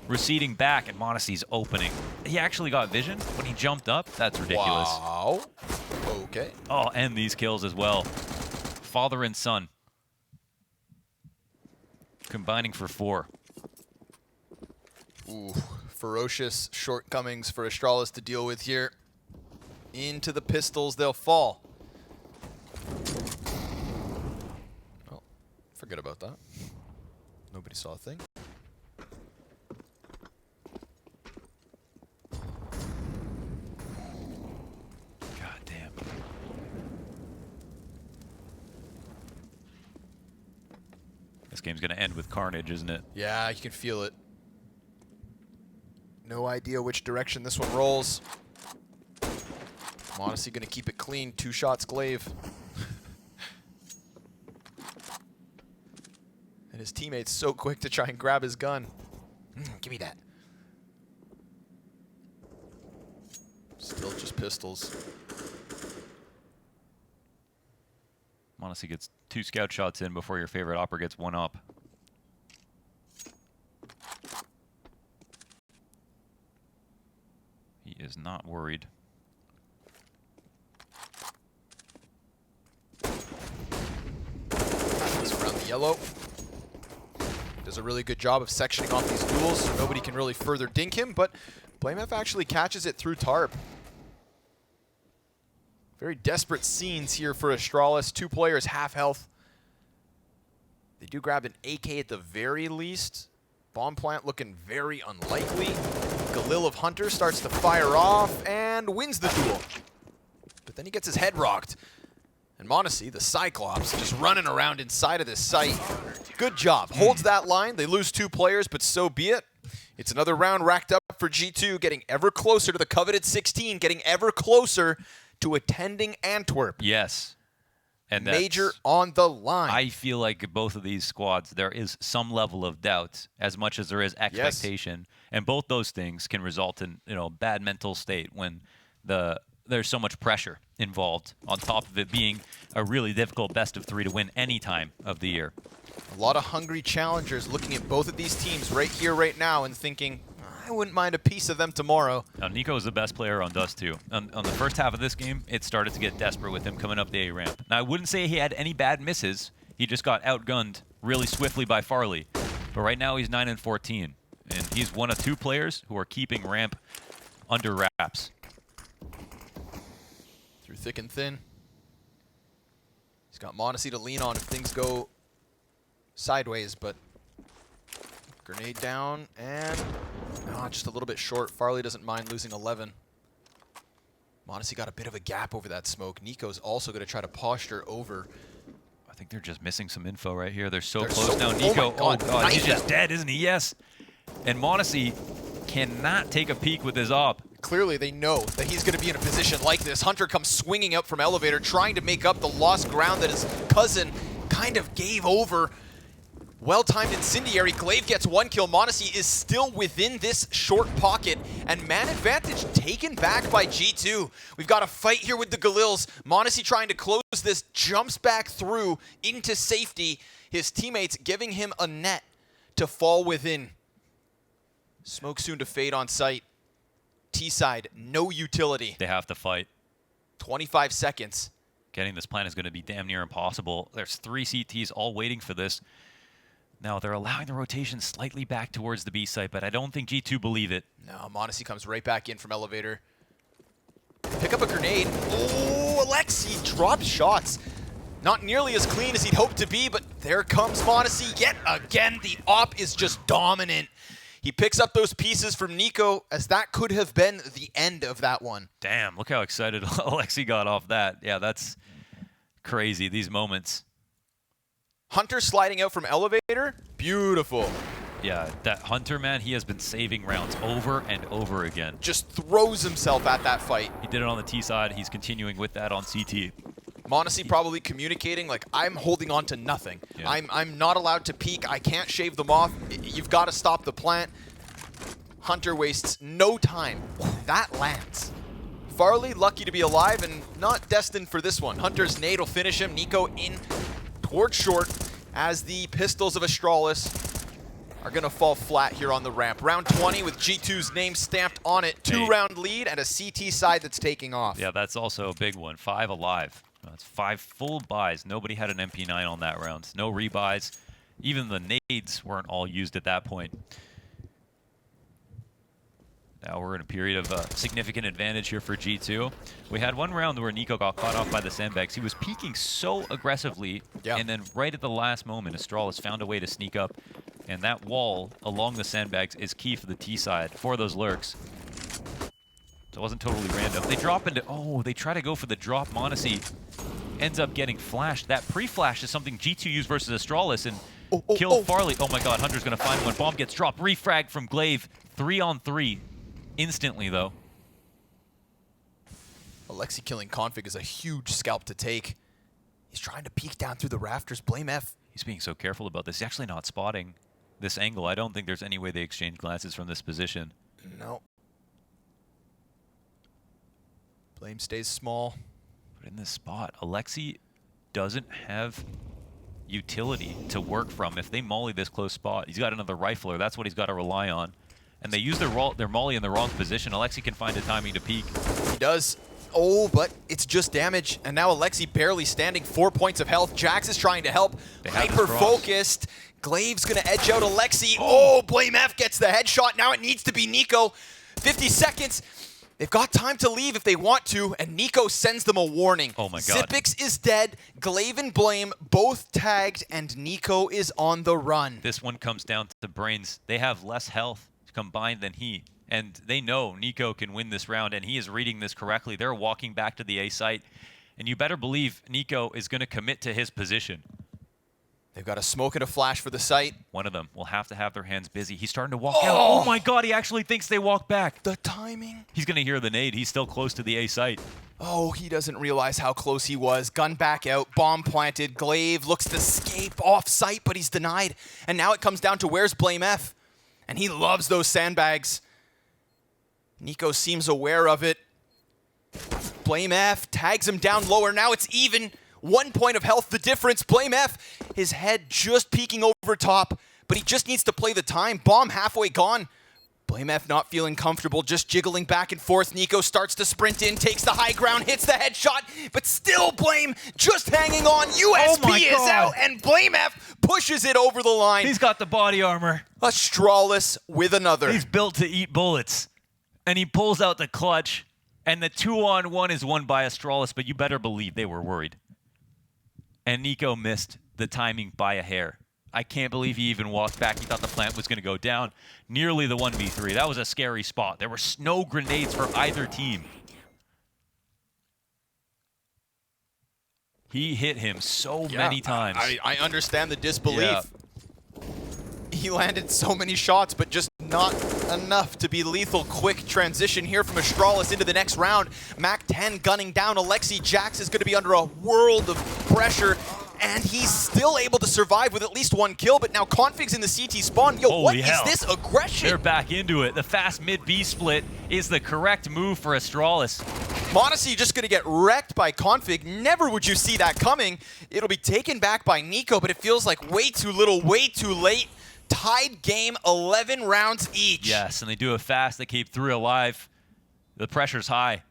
Receding back, and m0NESY's opening. He actually got vision when he jumped up. That's ridiculous. Wow. Okay. Oh, and these kills as well. Father and son. Combining for 4. Ooh, ferocious shortcomings for Astralis to deal with here. Into the pistols they'll fall. Oh, forget about that. Nobody saw a thing. God damn. This game's gonna end with carnage, isn't it? Yeah, you can feel it. No idea which direction this one rolls. m0NESY gonna keep it clean. 2 shots Glaive. And his teammate's so quick to try and grab his gun. Give me that. Still just pistols. m0NESY gets 2 scout shots in before your favorite opera gets 1 up. He is not worried. He's around the yellow. Does a really good job of sectioning off these duels so nobody can really further dink him, but BlameF actually catches it through tarp. Very desperate scenes here for Astralis. 2 players, half health. They do grab an AK at the very least. Bomb plant looking very unlikely. Galil of Hunter starts to fire off and wins the duel. But then he gets his head rocked. And m0NESY, the Cyclops, just running around inside of this site. Good job. Holds that line. They lose 2 players, but so be it. It's another round racked up for G2, getting ever closer to the coveted 16, getting ever closer to attending Antwerp. Yes. And Major on the line. I feel like both of these squads, there is some level of doubt as much as there is expectation. Yes. And both those things can result in, bad mental state when there's so much pressure involved, on top of it being a really difficult best of 3 to win any time of the year. A lot of hungry challengers looking at both of these teams right here, right now, and thinking, I wouldn't mind a piece of them tomorrow. Now, Nico is the best player on Dust 2. On the first half of this game, it started to get desperate with him coming up the A ramp. Now, I wouldn't say he had any bad misses. He just got outgunned really swiftly by Farley. But right now, he's 9 and 14. And he's one of 2 players who are keeping ramp under wraps. Through thick and thin. He's got m0NESY to lean on if things go sideways, but grenade down and just a little bit short. Farley doesn't mind losing 11. m0NESY got a bit of a gap over that smoke. Nico's also going to try to posture over. I think they're just missing some info right here. They're so close so now. oh Nico, my God, he's just dead, isn't he? Yes. And m0NESY cannot take a peek with his op. Clearly they know that he's going to be in a position like this. Hunter comes swinging up from elevator, trying to make up the lost ground that his cousin kind of gave over. Well-timed incendiary. Glaive gets 1 kill. m0NESY is still within this short pocket, and man advantage taken back by G2. We've got a fight here with the Galils. m0NESY trying to close this, jumps back through into safety. His teammates giving him a net to fall within. Smoke soon to fade on site. T-side, no utility. They have to fight. 25 seconds. Getting this plan is going to be damn near impossible. There's 3 CTs all waiting for this. Now, they're allowing the rotation slightly back towards the B site, but I don't think G2 believe it. No, m0NESY comes right back in from elevator. Pick up a grenade. Oh, Alexi dropped shots. Not nearly as clean as he'd hoped to be, but there comes m0NESY yet again. The op is just dominant. He picks up those pieces from Nico, as that could have been the end of that one. Damn, look how excited Alexi got off that. Yeah, that's crazy, these moments. Hunter sliding out from elevator. Beautiful. Yeah, that Hunter, man, he has been saving rounds over and over again. Just throws himself at that fight. He did it on the T side. He's continuing with that on CT. m0NESY probably communicating like, I'm holding on to nothing. Yeah. I'm not allowed to peek. I can't shave them off. You've got to stop the plant. Hunter wastes no time. That lands. Farley lucky to be alive and not destined for this one. Hunter's nade will finish him. Nico in towards short as the pistols of Astralis are going to fall flat here on the ramp. Round 20 with G2's name stamped on it. 2-round lead and a CT side that's taking off. Yeah, that's also a big one. 5 alive. That's 5 full buys. Nobody had an MP9 on that round. No rebuys. Even the nades weren't all used at that point. Now we're in a period of significant advantage here for G2. We had one round where Nico got caught off by the sandbags. He was peeking so aggressively, and then right at the last moment, Astralis found a way to sneak up. And that wall along the sandbags is key for the T side for those lurks. So it wasn't totally random. They drop into, oh, they try to go for the drop. m0NESY ends up getting flashed. That pre-flash is something G2 used versus Astralis and killed Farley. Oh my god, Hunter's gonna find one. Bomb gets dropped. Refrag from Glaive. 3-on-3. Instantly, though. Alexi killing Config is a huge scalp to take. He's trying to peek down through the rafters. Blame F. He's being so careful about this. He's actually not spotting this angle. I don't think there's any way they exchange glances from this position. No. Blame stays small. But in this spot, Alexi doesn't have utility to work from. If they molly this close spot, he's got another rifler. That's what he's got to rely on. And they use their molly in the wrong position. Alexi can find a timing to peek. He does. Oh, but it's just damage. And now Alexi barely standing, 4 points of health. JaCkz is trying to help. Hyper-focused. Glaive's going to edge out Alexi. Oh, Blame F gets the headshot. Now it needs to be Nico. 50 seconds. They've got time to leave if they want to, and Nico sends them a warning. Oh my god. JaCkz is dead. Glaive and Blame both tagged, and Nico is on the run. This one comes down to brains. They have less health combined than he, and they know Nico can win this round, and he is reading this correctly. They're walking back to the A site, and you better believe Nico is going to commit to his position. They've got a smoke and a flash for the site. One of them will have to have their hands busy. He's starting to walk out. Oh my god, he actually thinks they walk back. The timing. He's going to hear the nade. He's still close to the A site. Oh, he doesn't realize how close he was. Gun back out, bomb planted. Glaive looks to escape off site, but he's denied. And now it comes down to where's Blame F? And he loves those sandbags. Nico seems aware of it. Blame F tags him down lower. Now it's even. 1 point of health, the difference. Blame F, his head just peeking over top, but he just needs to play the time. Bomb halfway gone. Blame F not feeling comfortable, just jiggling back and forth. Nico starts to sprint in, takes the high ground, hits the headshot, but still Blame just hanging on. USP is out, and Blame F pushes it over the line. He's got the body armor. Astralis with another. He's built to eat bullets, and he pulls out the clutch, and the 2-on-1 is won by Astralis, but you better believe they were worried. And Nico missed the timing by a hair. I can't believe he even walked back. He thought the plant was going to go down. Nearly the 1v3. That was a scary spot. There were no grenades for either team. He hit him so many times. I understand the disbelief. Yeah. He landed so many shots, but just not enough to be lethal. Quick transition here from Astralis into the next round. Mac-10 gunning down Alexi. JaCkz is going to be under a world of pressure, and he's still able to survive with at least one kill, but now Config's in the CT spawn. Yo, what is this aggression? They're back into it. The fast mid-B split is the correct move for Astralis. m0NESY just going to get wrecked by Config. Never would you see that coming. It'll be taken back by Nico, but it feels like way too little, way too late. Tied game, 11 rounds each. Yes, and they do it fast. They keep 3 alive. The pressure's high.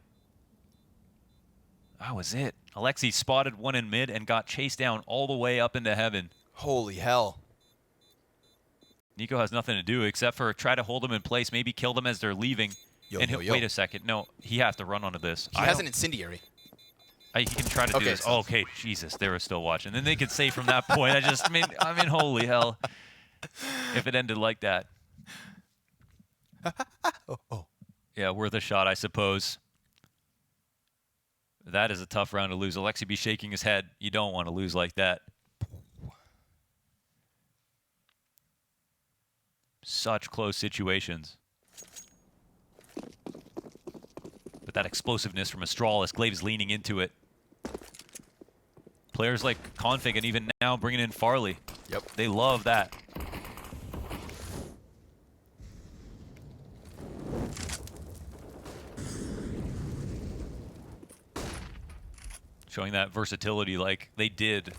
That was it. Alexi spotted one in mid and got chased down all the way up into heaven. Holy hell. Nico has nothing to do except for try to hold them in place, maybe kill them as they're leaving. Wait a second. No, he has to run onto this. He has an incendiary. He can try to do this. Oh, okay, Jesus, they were still watching. Then they could say from that point, I mean, holy hell. If it ended like that. Yeah, worth a shot, I suppose. That is a tough round to lose. Alexi be shaking his head. You don't want to lose like that. such close situations. But that explosiveness from Astralis, Glaive is leaning into it. Players like Config and even now bringing in Farley. Yep. They love that. Showing that versatility like they did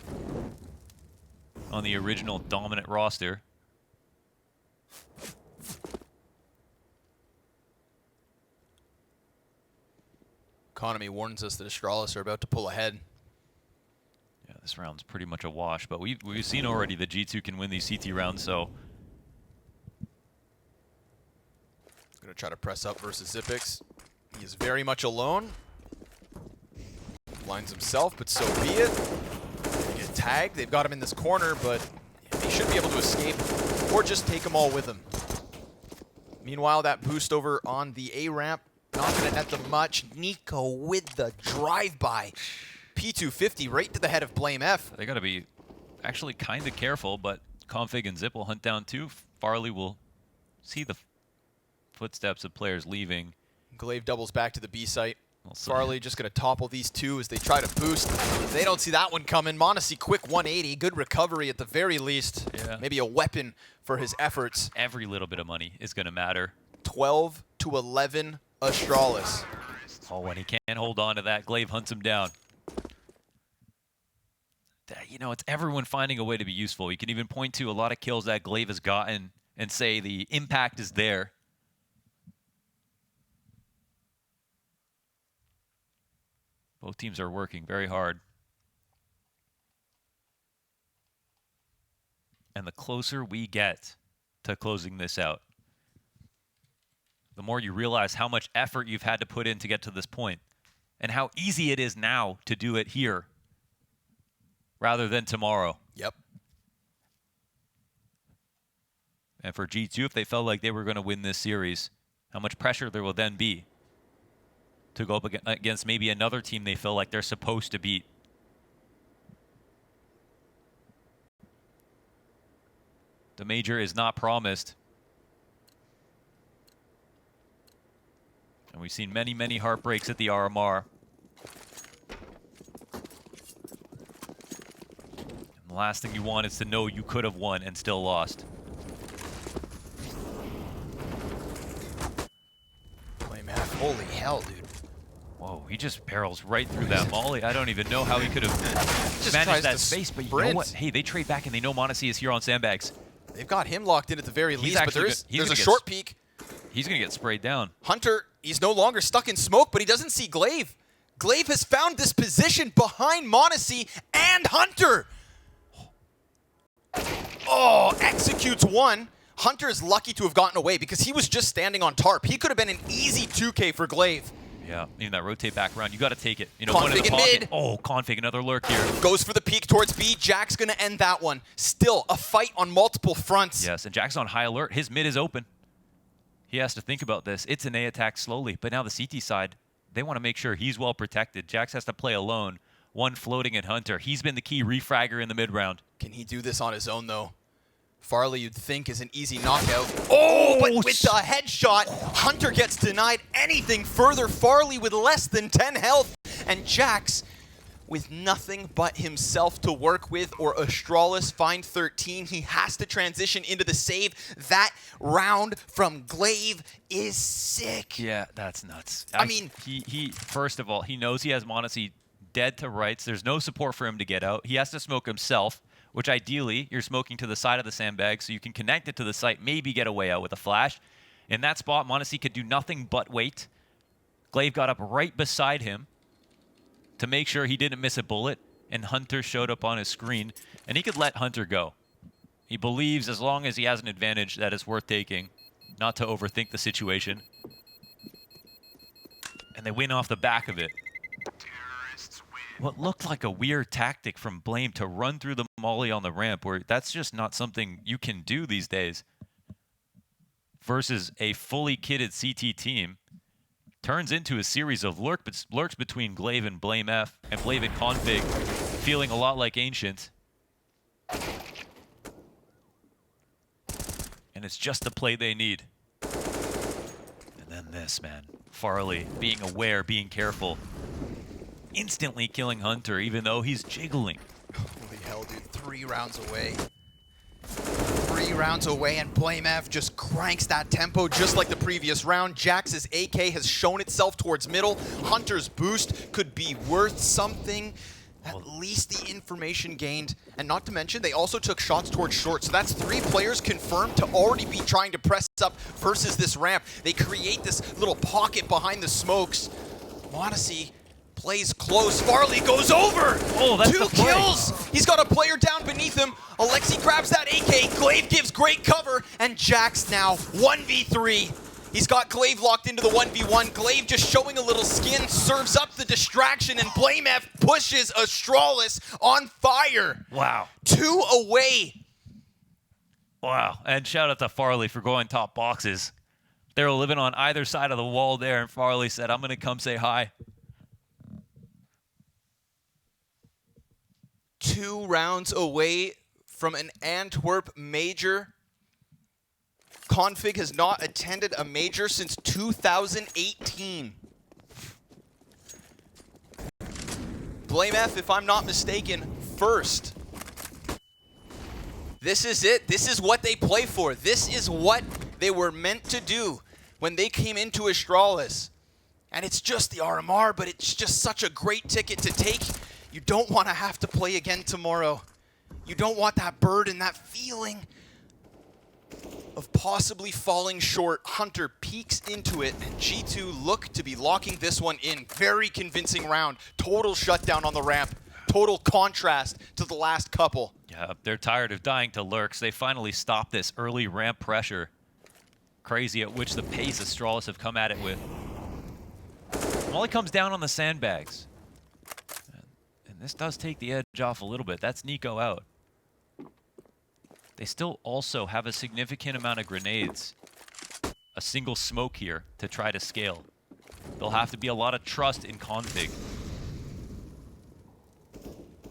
on the original dominant roster. Economy warns us that Astralis are about to pull ahead. Yeah, this round's pretty much a wash, but we've seen already that G2 can win these CT rounds, so. Gonna try to press up versus JaCkz. He is very much alone. Blinds himself, but so be it. They get tagged. They've got him in this corner, but he should be able to escape or just take them all with him. Meanwhile, that boost over on the A ramp, not gonna net them much. Nico with the drive-by. P250 right to the head of Blame F. They gotta be actually kind of careful, but Config and Zip will hunt down too. Farley will see the footsteps of players leaving. Glaive doubles back to the B site. Also, Farley just going to topple these two as they try to boost. They don't see that one coming. Monacy, quick 180. Good recovery at the very least. Yeah. Maybe a weapon for his efforts. every little bit of money is gonna matter. 12 to 11, Astralis. Oh, when he can't hold on to that, Glaive hunts him down. You know, it's everyone finding a way to be useful. You can even point to a lot of kills that Glaive has gotten and say the impact is there. Both teams are working very hard. And the closer we get to closing this out, the more you realize how much effort you've had to put in to get to this point, and how easy it is now to do it here rather than tomorrow. Yep. And for G2, if they felt like they were going to win this series, how much pressure there will then be to go up against maybe another team they feel like they're supposed to beat. The major is not promised. And we've seen many, many heartbreaks at the RMR. And the last thing you want is to know you could have won and still lost. Blame F. Holy hell, dude. Whoa, he just barrels right through that molly. I don't even know how he could have Just managed tries that to space, but you sprint. know what? Hey, they trade back and they know Monacy is here on sandbags. They've got him locked in at the very least, but there's a short peek. He's going to get sprayed down. Hunter, he's no longer stuck in smoke, but he doesn't see Glaive. Glaive has found this position behind Monacy and Hunter. Oh, executes one. Hunter is lucky to have gotten away because he was just standing on tarp. He could have been an easy 2K for Glaive. Yeah, even that rotate back around, you got to take it. You know, Config one in the in pocket. mid. Oh, Config, another lurk here. Goes for the peek towards B. JaCkz going to end that one. Still a fight on multiple fronts. Yes, and JaCkz on high alert. His mid is open. He has to think about this. It's an A attack slowly, but now the CT side, they want to make sure he's well protected. JaCkz has to play alone. One floating at Hunter. He's been the key refragger in the mid round. Can he do this on his own, though? Farley, you'd think, is an easy knockout. Oh, but with the headshot, Hunter gets denied anything further. Farley with less than 10 health, and JaCkz with nothing but himself to work with, or Astralis find 13. He has to transition into the save. That round from Glaive is sick. Yeah, that's nuts. I mean, he first of all, he knows he has Monacy dead to rights. There's no support for him to get out. He has to smoke himself, which ideally you're smoking to the side of the sandbag so you can connect it to the site, maybe get a way out with a flash. In that spot, Monacy could do nothing but wait. Glaive got up right beside him to make sure he didn't miss a bullet, and Hunter showed up on his screen, and he could let Hunter go. He believes as long as he has an advantage that it's worth taking, not to overthink the situation. And they win off the back of it. What looked like a weird tactic from Blame to run through the molly on the ramp, where that's just not something you can do these days, versus a fully kitted CT team, turns into a series of lurks between Glaive and Blame F, and Blame and Config, feeling a lot like Ancient. And it's just the play they need. And then this, man. Farley being aware, being careful. Instantly killing Hunter, even though he's jiggling. Holy hell, dude. 3 rounds away. 3 rounds away, and BlameF just cranks that tempo just like the previous round. JaCkz's AK has shown itself towards middle. Hunter's boost could be worth something. At least the information gained. And not to mention, they also took shots towards short. So that's 3 players confirmed to already be trying to press up versus this ramp. They create this little pocket behind the smokes. m0NESY plays close. Farley goes over. Oh, that's 2 the play. kills. He's got a player down beneath him. Alexi grabs that AK. Glaive gives great cover. And JaCkz now 1v3. He's got Glaive locked into the 1v1. Glaive just showing a little skin, serves up the distraction, and BlameF pushes Astralis on fire. Wow. 2 away. Wow. And shout out to Farley for going top boxes. They were living on either side of the wall there, and Farley said, I'm going to come say hi. 2 rounds away from an Antwerp major. Config has not attended a major since 2018. BlameF, if I'm not mistaken, first. This is it. This is what they play for. This is what they were meant to do when they came into Astralis. And it's just the RMR, but it's just such a great ticket to take. You don't want to have to play again tomorrow. You don't want that burden, that feeling of possibly falling short. Hunter peeks into it, and G2 look to be locking this one in. Very convincing round. Total shutdown on the ramp. Total contrast to the last couple. Yeah, they're tired of dying to lurks. They finally stopped this early ramp pressure. Crazy at which the pace Astralis have come at it with. All it comes down on the sandbags. And this does take the edge off a little bit. That's Nico out. They still also have a significant amount of grenades. A single smoke here to try to scale. There'll have to be a lot of trust in Config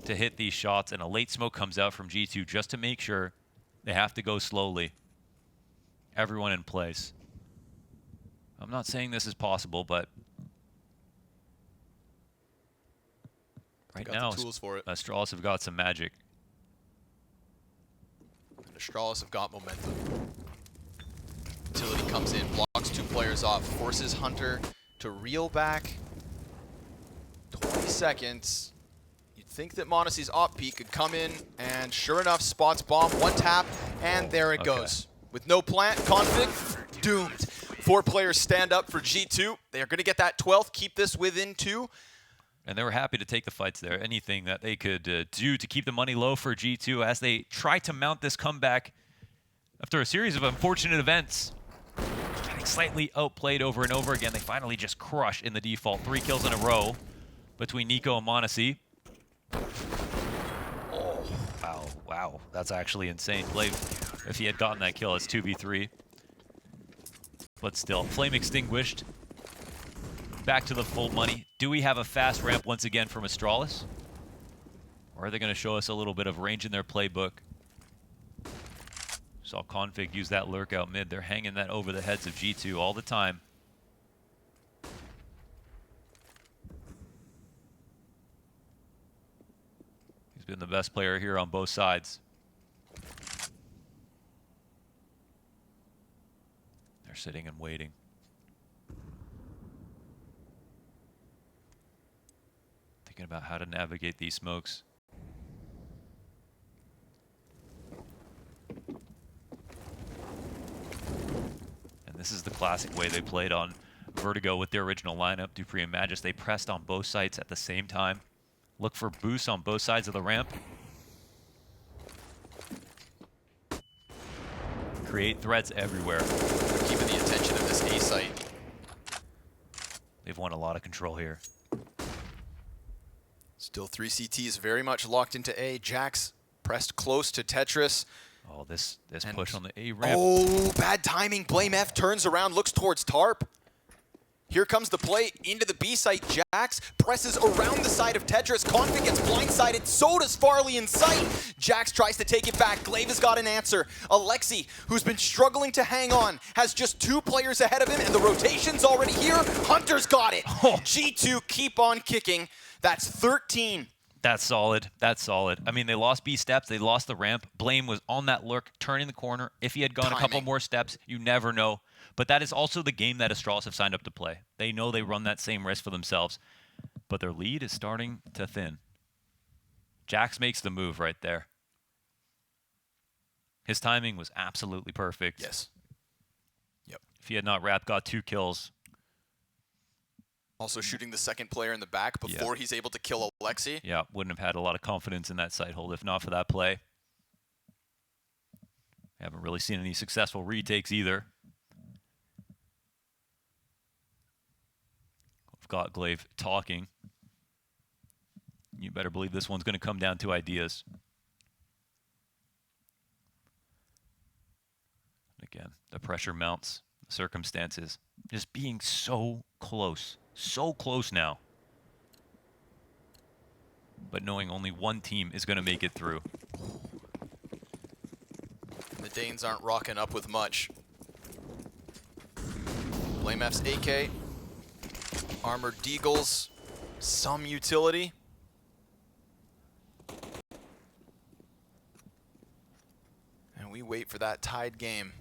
to hit these shots, and a late smoke comes out from G2 just to make sure they have to go slowly. Everyone in place. I'm not saying this is possible, but right now, the tools for it. Astralis have got some magic. Astralis have got momentum. Utility comes in, blocks 2 players off, forces Hunter to reel back. 20 seconds. You'd think that m0NESY's op peak could come in, and sure enough, spots bomb, 1 tap, and there it goes. With no plant, Config doomed. 4 players stand up for G2. They are going to get that 12th, keep this within 2. And they were happy to take the fights there. Anything that they could do to keep the money low for G2 as they try to mount this comeback after a series of unfortunate events. Getting slightly outplayed over and over again. They finally just crush in the default. 3 kills in a row between Nico and m0NESY. Oh, wow, wow. That's actually insane. Blade, if he had gotten that kill, it's 2v3. But still, flame extinguished. Back to the full money. Do we have a fast ramp once again from Astralis? Or are they going to show us a little bit of range in their playbook? Saw Config use that lurk out mid. They're hanging that over the heads of G2 all the time. He's been the best player here on both sides. They're sitting and waiting. Thinking about how to navigate these smokes. And this is the classic way they played on Vertigo with their original lineup. Dupree and Magis, they pressed on both sides at the same time. Look for boosts on both sides of the ramp. Create threats everywhere. They're keeping the attention of this A site. They've won a lot of control here. Still 3 CTs very much locked into A. JaCkz pressed close to Tetris. Oh, this push on the A ramp. Oh, bad timing. BlameF turns around, looks towards Tarp. Here comes the play into the B site. JaCkz presses around the side of Tetris. Config gets blindsided. So does Farley in sight. JaCkz tries to take it back. Glaive has got an answer. Alexi, who's been struggling to hang on, has just 2 players ahead of him, and the rotation's already here. Hunter's got it. Oh. G2 keep on kicking. That's 13. That's solid. That's solid. I mean, they lost B steps. They lost the ramp. Blame was on that lurk, turning the corner. If he had gone a couple more steps, you never know. But that is also the game that Astralis have signed up to play. They know they run that same risk for themselves. But their lead is starting to thin. JaCkz makes the move right there. His timing was absolutely perfect. Yes. Yep. If he had not wrapped, got 2 kills. Also shooting the second player in the back before he's able to kill Alexi. Yeah, wouldn't have had a lot of confidence in that side hold if not for that play. Haven't really seen any successful retakes either. We've got Glaive talking. You better believe this one's going to come down to ideas. Again, the pressure mounts, the circumstances. Just being so close. So close now. But knowing only one team is going to make it through. And the Danes aren't rocking up with much. BlameF's AK. Armored Deagles. Some utility. And we wait for that tied game.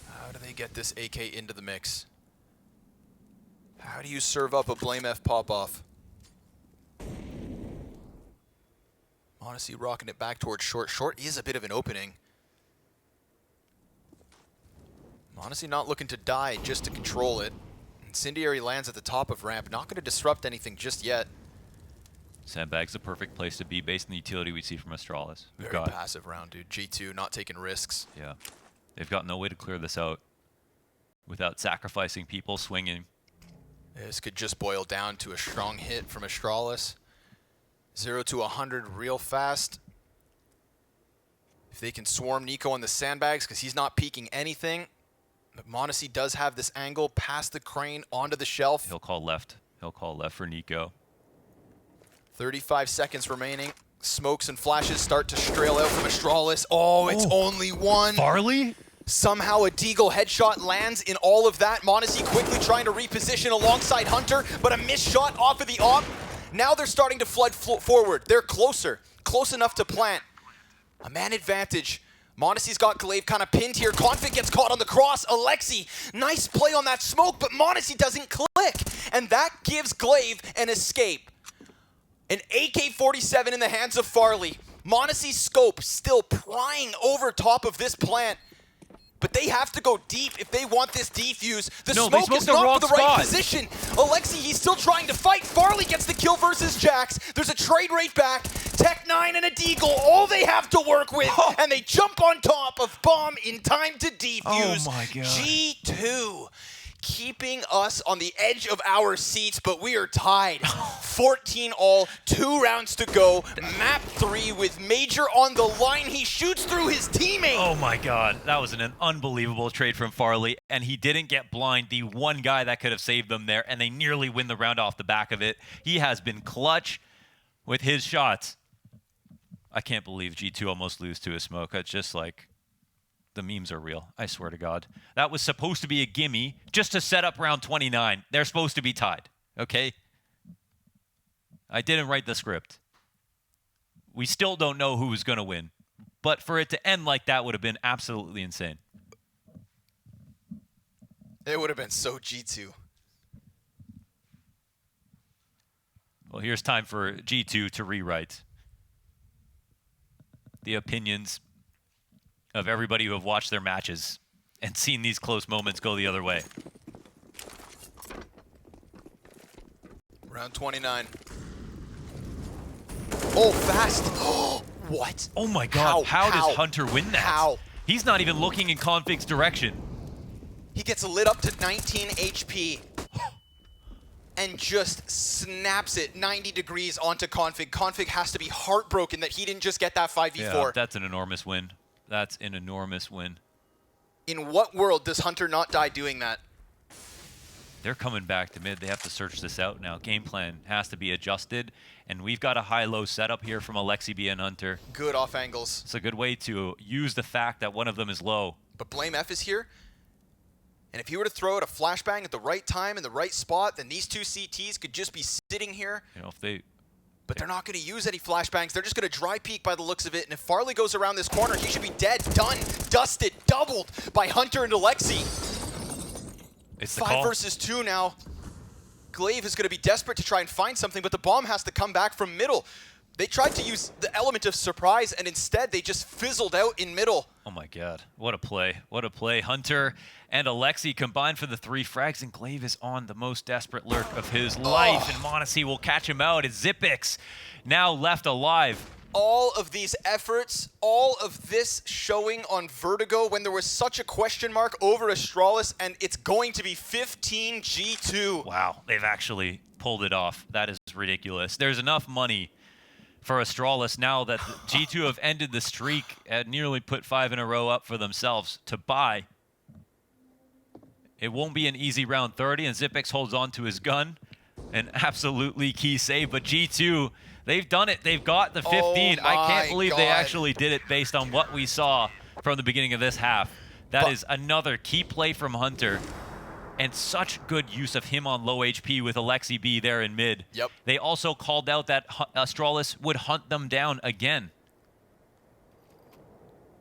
How do they get this AK into the mix? How do you serve up a BlameF pop-off? Honestly, rocking it back towards short. Short is a bit of an opening. Honestly, not looking to die, just to control it. Incendiary lands at the top of ramp. Not going to disrupt anything just yet. Sandbag's the perfect place to be based on the utility we see from Astralis. Very passive round, dude. G2 not taking risks. Yeah. They've got no way to clear this out without sacrificing people swinging. This could just boil down to a strong hit from Astralis. 0 to 100 real fast. If they can swarm Nico on the sandbags, because he's not peeking anything. But m0NESY does have this angle past the crane onto the shelf. He'll call left. He'll call left for Nico. 35 seconds remaining. Smokes and flashes start to strail out from Astralis. Oh, it's only one. Farley? Somehow a Deagle headshot lands in all of that. m0NESY quickly trying to reposition alongside Hunter, but a missed shot off of the op. Now they're starting to flood forward. They're closer. Close enough to plant. A man advantage. m0NESY's got Glaive kind of pinned here. Config gets caught on the cross. Alexi, nice play on that smoke, but m0NESY doesn't click. And that gives Glaive an escape. An AK-47 in the hands of Farley. m0NESY's scope still prying over top of this plant. But they have to go deep if they want this defuse. The smoke is not for the right position. Alexi, he's still trying to fight. Farley gets the kill versus JaCkz. There's a trade right back. Tech9 and a Deagle, all they have to work with. And they jump on top of Bomb in time to defuse. Oh my God. G2 keeping us on the edge of our seats, but we are tied. 14 all, 2 rounds to go. Map 3 with Major on the line. He shoots through his teammate. Oh my God, that was an unbelievable trade from Farley, and he didn't get blind, the one guy that could have saved them there, and they nearly win the round off the back of it. He has been clutch with his shots. I can't believe G2 almost lose to a smoke. It's just like, the memes are real, I swear to God. That was supposed to be a gimme just to set up round 29. They're supposed to be tied, okay? I didn't write the script. We still don't know who was going to win. But for it to end like that would have been absolutely insane. It would have been so G2. Well, here's time for G2 to rewrite the opinions of everybody who have watched their matches and seen these close moments go the other way. Round 29. Oh, fast. What? Oh my God, how does Hunter win that? How? He's not even looking in Config's direction. He gets lit up to 19 HP. and just snaps it 90 degrees onto Config. Config has to be heartbroken that he didn't just get that 5v4. Yeah, that's an enormous win. That's an enormous win. In what world does Hunter not die doing that? They're coming back to mid. They have to search this out now. Game plan has to be adjusted, and we've got a high-low setup here from Alexi B and Hunter. Good off angles. It's a good way to use the fact that one of them is low. But Blame F is here, and if he were to throw out a flashbang at the right time in the right spot, then these two CTs could just be sitting here. You know, if they... But they're not going to use any flashbangs. They're just going to dry peek by the looks of it. And if Farley goes around this corner, he should be dead, done, dusted, doubled by Hunter and Alexi. It's the 5 call. versus 2 now. Glaive is going to be desperate to try and find something, but the bomb has to come back from middle. They tried to use the element of surprise, and instead they just fizzled out in middle. Oh my god, what a play. What a play. Hunter and Alexi combined for the 3 frags, and Glaive is on the most desperate lurk of his life, and Monacy will catch him out. It's JaCkz now left alive. All of these efforts, all of this showing on Vertigo when there was such a question mark over Astralis, and it's going to be 15 G2. Wow, they've actually pulled it off. That is ridiculous. There's enough money for Astralis now that G2 have ended the streak and nearly put 5 in a row up for themselves to buy. It won't be an easy round 30, and JaCkz holds on to his gun. An absolutely key save, but G2, they've done it. They've got the 15. Oh I can't believe they God. actually did it based on what we saw from the beginning of this half. That is another key play from Hunter, and such good use of him on low HP with Alexi B there in mid. Yep. They also called out that Astralis would hunt them down again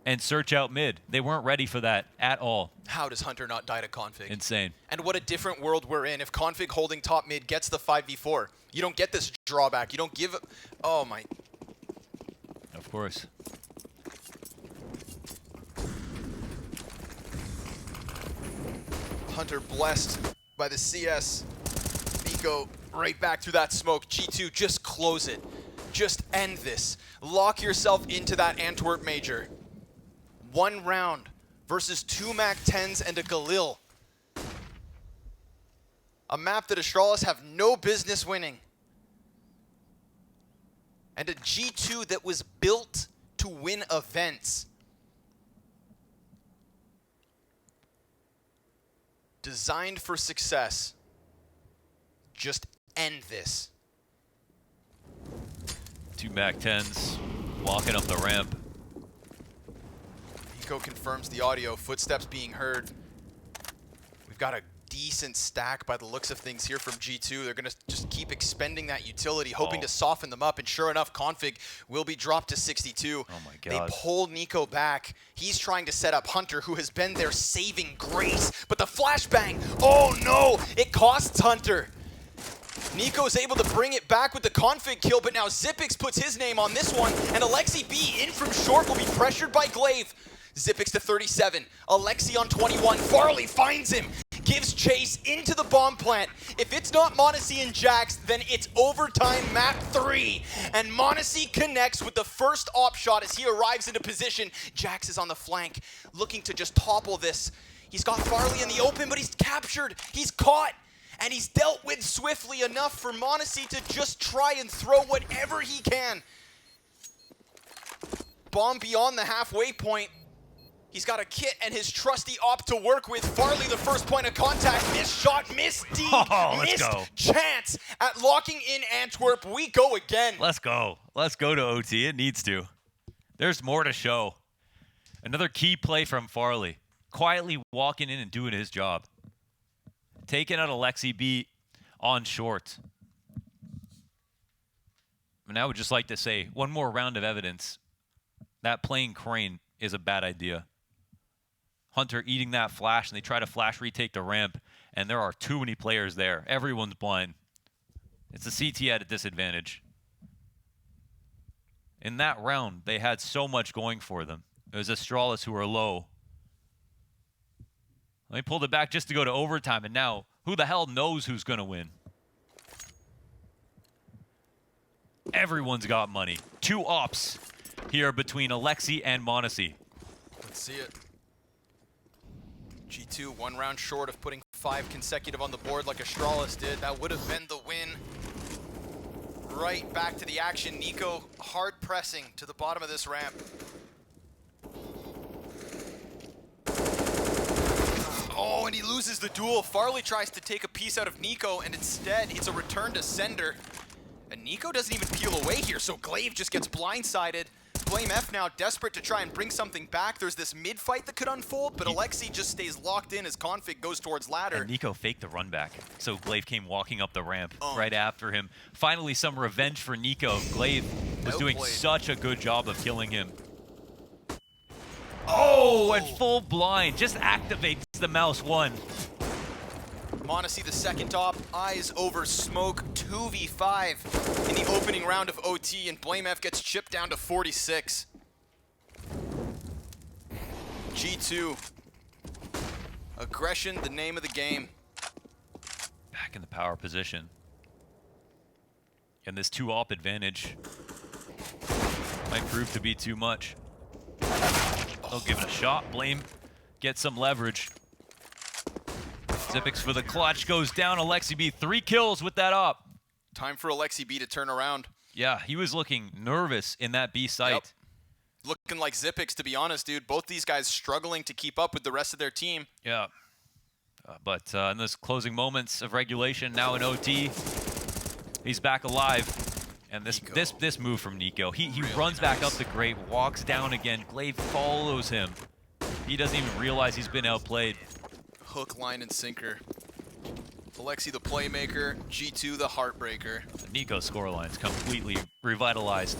and search out mid. They weren't ready for that at all. How does Hunter not die to Config? Insane. And what a different world we're in. If Config holding top mid gets the 5v4, you don't get this drawback. You don't give... Oh my... Of course. Hunter blessed by the CS. Nico right back through that smoke. G2, just close it. Just end this. Lock yourself into that Antwerp major. 1 round versus 2 MAC 10s and a Galil. A map that Astralis have no business winning. And a G2 that was built to win events. Designed for success. Just end this. 2 MAC 10s walking up the ramp. Nico confirms the audio, footsteps being heard. We've got a decent stack by the looks of things here from G2. They're going to just keep expending that utility, hoping to soften them up. And sure enough, Config will be dropped to 62. Oh my god. They pull Nico back. He's trying to set up Hunter, who has been their saving grace. But the flashbang, oh no, it costs Hunter. Nico's able to bring it back with the Config kill, but now JaCkz puts his name on this one, and Alexi B in from short will be pressured by Glaive. JaCkz to 37, Alexi on 21, Farley finds him, gives chase into the bomb plant. If it's not Monacy and JaCkz, then it's overtime map 3. And Monacy connects with the first op shot as he arrives into position. JaCkz is on the flank, looking to just topple this. He's got Farley in the open, but he's captured, he's caught. And he's dealt with swiftly enough for Monacy to just try and throw whatever he can. Bomb beyond the halfway point. He's got a kit and his trusty op to work with. Farley, the first point of contact. Missed shot, missed D, missed chance at locking in Antwerp. We go again. Let's go. Let's go to OT. It needs to. There's more to show. Another key play from Farley. Quietly walking in and doing his job. Taking out Alexi B on short. And I would just like to say, one more round of evidence. That playing Crane is a bad idea. Hunter eating that flash, and they try to flash retake the ramp, and there are too many players there. Everyone's blind. It's a CT at a disadvantage. In that round, they had so much going for them. It was Astralis who were low. They pulled it back just to go to overtime, and now who the hell knows who's going to win? Everyone's got money. 2 ops here between Alexi and Monacy. Let's see it. G2 one round short of putting 5 consecutive on the board like Astralis did. That would have been the win. Right back to the action. Nico hard pressing to the bottom of this ramp. Oh, and he loses the duel. Farley tries to take a piece out of Nico, and instead it's a return to sender. And Nico doesn't even peel away here, so Glaive just gets blindsided. BlameF now desperate to try and bring something back. There's this mid-fight that could unfold, but Alexi just stays locked in as Config goes towards ladder. And Nico faked the run back, so Glaive came walking up the ramp right after him. Finally, some revenge for Nico. Glaive was doing such a good job of killing him. Oh, and full blind, just activates the mouse one. m0NESY the second top, eyes over smoke, 2v5 in the opening round of OT, and BlameF gets chipped down to 46. G2, aggression, the name of the game. Back in the power position. And this 2-op advantage might prove to be too much. They'll give it a shot. Blame gets some leverage. JaCkz for the clutch, goes down. Alexi B, 3 kills with that op. Time for Alexi B to turn around. Yeah, he was looking nervous in that B site. Yep. Looking like JaCkz, to be honest, dude. Both these guys struggling to keep up with the rest of their team. Yeah. But in those closing moments of regulation, now in OT, he's back alive. And this move from Nico, he really runs back up the grate, walks down again. Glaive follows him. He doesn't even realize he's been outplayed. Hook, line, and sinker. Alexi the playmaker, G2 the heartbreaker. The Nico scoreline's completely revitalized.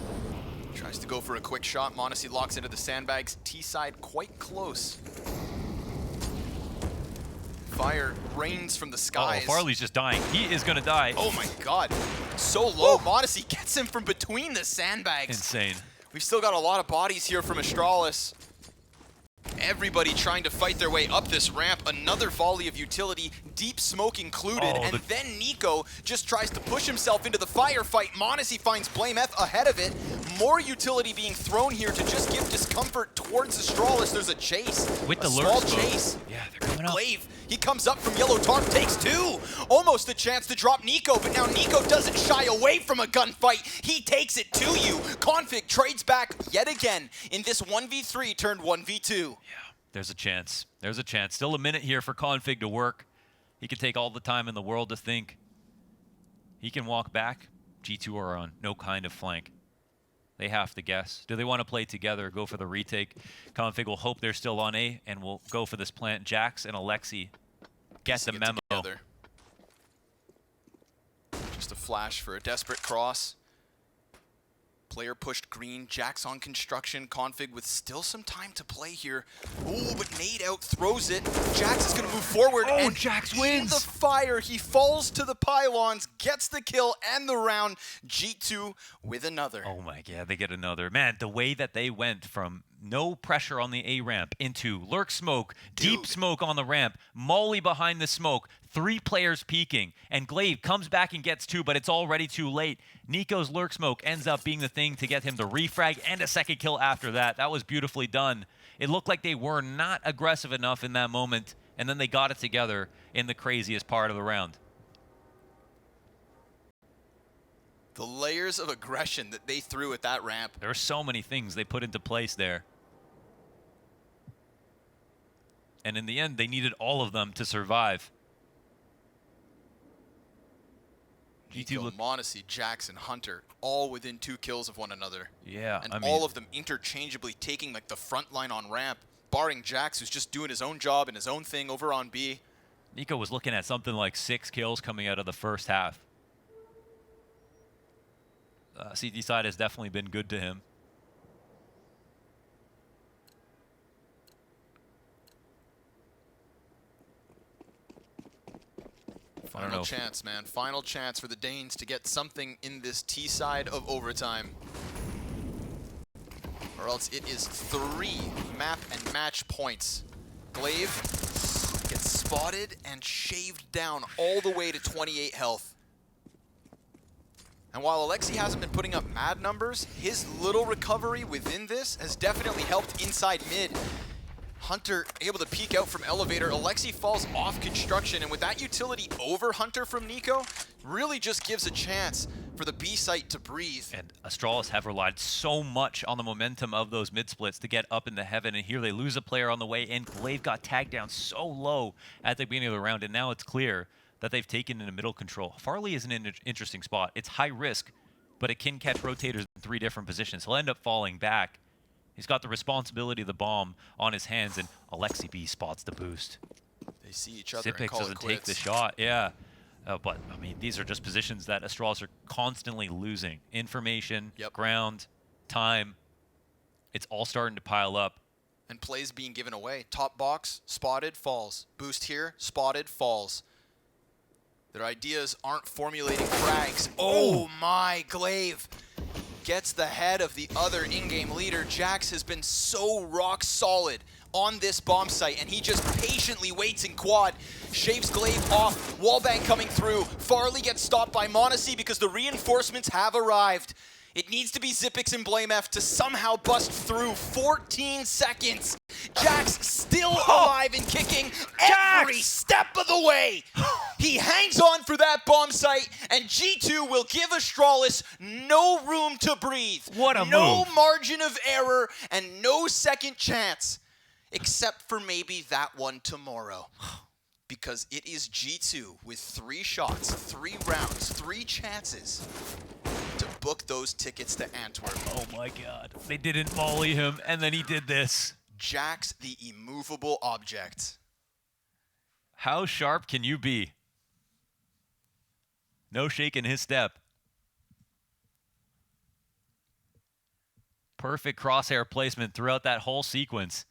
Tries to go for a quick shot. m0NESY locks into the sandbags. T-side quite close. Fire rains from the skies. Oh, Farley's just dying. He is gonna die. Oh my god. So low. m0NESY gets him from between the sandbags. Insane. We've still got a lot of bodies here from Astralis. Everybody trying to fight their way up this ramp. Another volley of utility, deep smoke included, and then Nico just tries to push himself into the firefight. m0NESY finds BlameF ahead of it. More utility being thrown here to just give discomfort towards Astralis. There's a chase. With the small lurk chase. Yeah, they're coming up. Glaive, he comes up from yellow tarp, takes 2. Almost a chance to drop Nico, but now Nico doesn't shy away from a gunfight. He takes it to you. Config trades back yet again in this 1v3 turned 1v2. Yeah, there's a chance. There's a chance. Still a minute here for Config to work. He can take all the time in the world to think. He can walk back. G2 are on no kind of flank. They have to guess. Do they want to play together, go for the retake? Config will hope they're still on A, and will go for this plant. JaCkz and Alexi get the memo. Together. Just a flash for a desperate cross. Player pushed green, JaCkz on construction, Config with still some time to play here. Ooh, but nade out throws it. JaCkz is gonna move forward, and JaCkz wins. In the fire, he falls to the pylons, gets the kill and the round. G2 with another. Oh my god, they get another. Man, the way that they went from no pressure on the A ramp into lurk smoke, deep smoke on the ramp, Molly behind the smoke, 3 players peeking, and Glaive comes back and gets 2, but it's already too late. Nico's lurk smoke ends up being the thing to get him the refrag and a second kill after that. That was beautifully done. It looked like they were not aggressive enough in that moment, and then they got it together in the craziest part of the round. The layers of aggression that they threw at that ramp. There are so many things they put into place there. And in the end, they needed all of them to survive. Nico, m0NESY, JaCkz, and Hunter, all within 2 kills of one another. Yeah, and all of them interchangeably taking like the front line on ramp, barring JaCkz, who's just doing his own job and his own thing over on B. Nico was looking at something like 6 kills coming out of the first half. CT side has definitely been good to him. Final chance, man. Final chance for the Danes to get something in this T side of overtime. Or else it is 3 map and match points. Glaive gets spotted and shaved down all the way to 28 health. And while Alexi hasn't been putting up mad numbers, his little recovery within this has definitely helped inside mid. Hunter able to peek out from elevator. Alexi falls off construction, and with that utility over Hunter from Nico, really just gives a chance for the B site to breathe. And Astralis have relied so much on the momentum of those mid splits to get up into heaven, and here they lose a player on the way in. Glaive got tagged down so low at the beginning of the round, and now it's clear that they've taken in a middle control. Farley is in an interesting spot. It's high risk, but it can catch rotators in 3 different positions. He'll end up falling back. He's got the responsibility of the bomb on his hands, and Alexi B spots the boost. They see each other and JaCkz call it doesn't quits. take the shot, yeah. But, I mean, these are just positions that Astralis are constantly losing. Information, ground, time. It's all starting to pile up. And plays being given away. Top box, spotted, falls. Boost here, spotted, falls. Their ideas aren't formulating frags. Oh my, Glaive gets the head of the other in-game leader. JaCkz has been so rock solid on this bomb site, and he just patiently waits in quad. Shaves Glaive off, wallbang coming through. Farley gets stopped by m0NESY because the reinforcements have arrived. It needs to be JaCkz and BlameF to somehow bust through. 14 seconds. JaCkz still alive and kicking every step of the way. He hangs on for that bomb site, and G2 will give Astralis no room to breathe. What a no move. margin of error and no second chance, except for maybe that one tomorrow. Because it is G2 with 3 shots, 3 rounds, 3 chances to book those tickets to Antwerp. Oh my god. They didn't volley him, and then he did this. JaCkz, the immovable object. How sharp can you be? No shake in his step. Perfect crosshair placement throughout that whole sequence.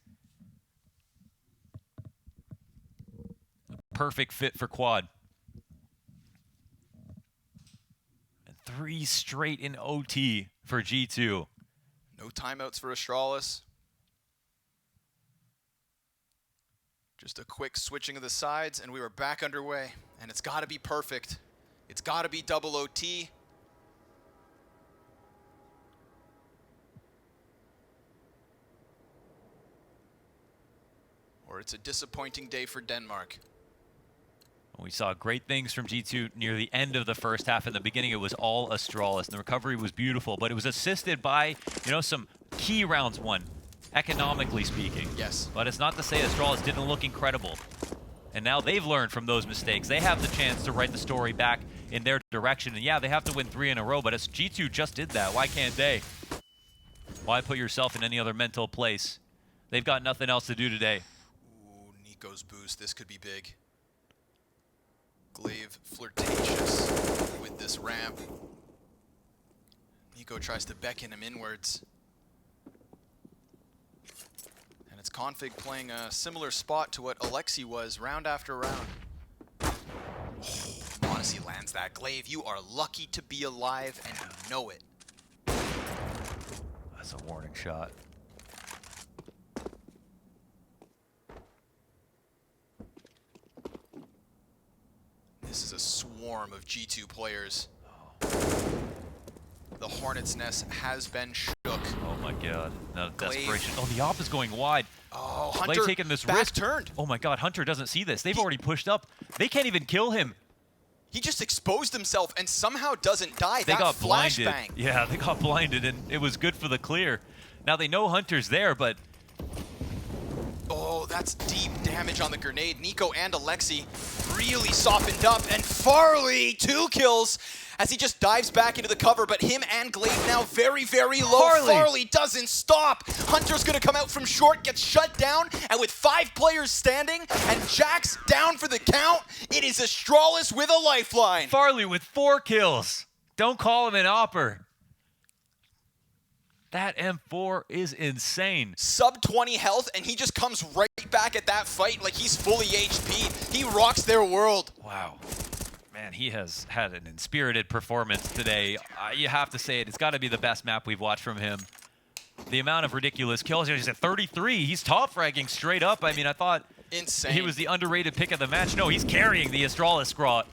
Perfect fit for quad. And 3 straight in OT for G2. No timeouts for Astralis. Just a quick switching of the sides, and we were back underway. And it's got to be perfect. It's got to be double OT. Or it's a disappointing day for Denmark. We saw great things from G2 near the end of the first half. In the beginning, it was all Astralis, and the recovery was beautiful, but it was assisted by, some key rounds won, economically speaking. Yes. But it's not to say Astralis didn't look incredible. And now they've learned from those mistakes. They have the chance to write the story back in their direction. And yeah, they have to win 3 in a row, but G2 just did that. Why can't they? Why put yourself in any other mental place? They've got nothing else to do today. Ooh, Nico's boost. This could be big. Glaive flirtatious with this ramp. Nico tries to beckon him inwards. And it's Config playing a similar spot to what Alexi was round after round. Oh, m0NESY lands that. Glaive, you are lucky to be alive, and you know it. That's a warning shot. This is a swarm of G2 players. The Hornet's Nest has been shook. Oh my god. No, Glaive. desperation. Oh, the op is going wide. Oh, Glaive Hunter taking this back risk. turned. Oh my god, Hunter doesn't see this. They've already pushed up. They can't even kill him. He just exposed himself and somehow doesn't die. They got blinded. Flashbang. Yeah, they got blinded, and it was good for the clear. Now they know Hunter's there, but Oh, that's deep damage on the grenade. Nico and Alexi really softened up, and Farley 2 kills as he just dives back into the cover, but him and Glaive now very, very low. Farley doesn't stop. Hunter's gonna come out from short, gets shut down, and with 5 players standing and JaCkz down for the count, it is Astralis with a lifeline. Farley with 4 kills. Don't call him an opper. That M4 is insane. Sub 20 health, and he just comes right back at that fight like he's fully HP. He rocks their world. Wow. Man, he has had an inspirited performance today. You have to say it. It's got to be the best map we've watched from him. The amount of ridiculous kills. He's at 33. He's top fragging straight up. I mean, I thought insane. He was the underrated pick of the match. No, he's carrying the Astralis squad.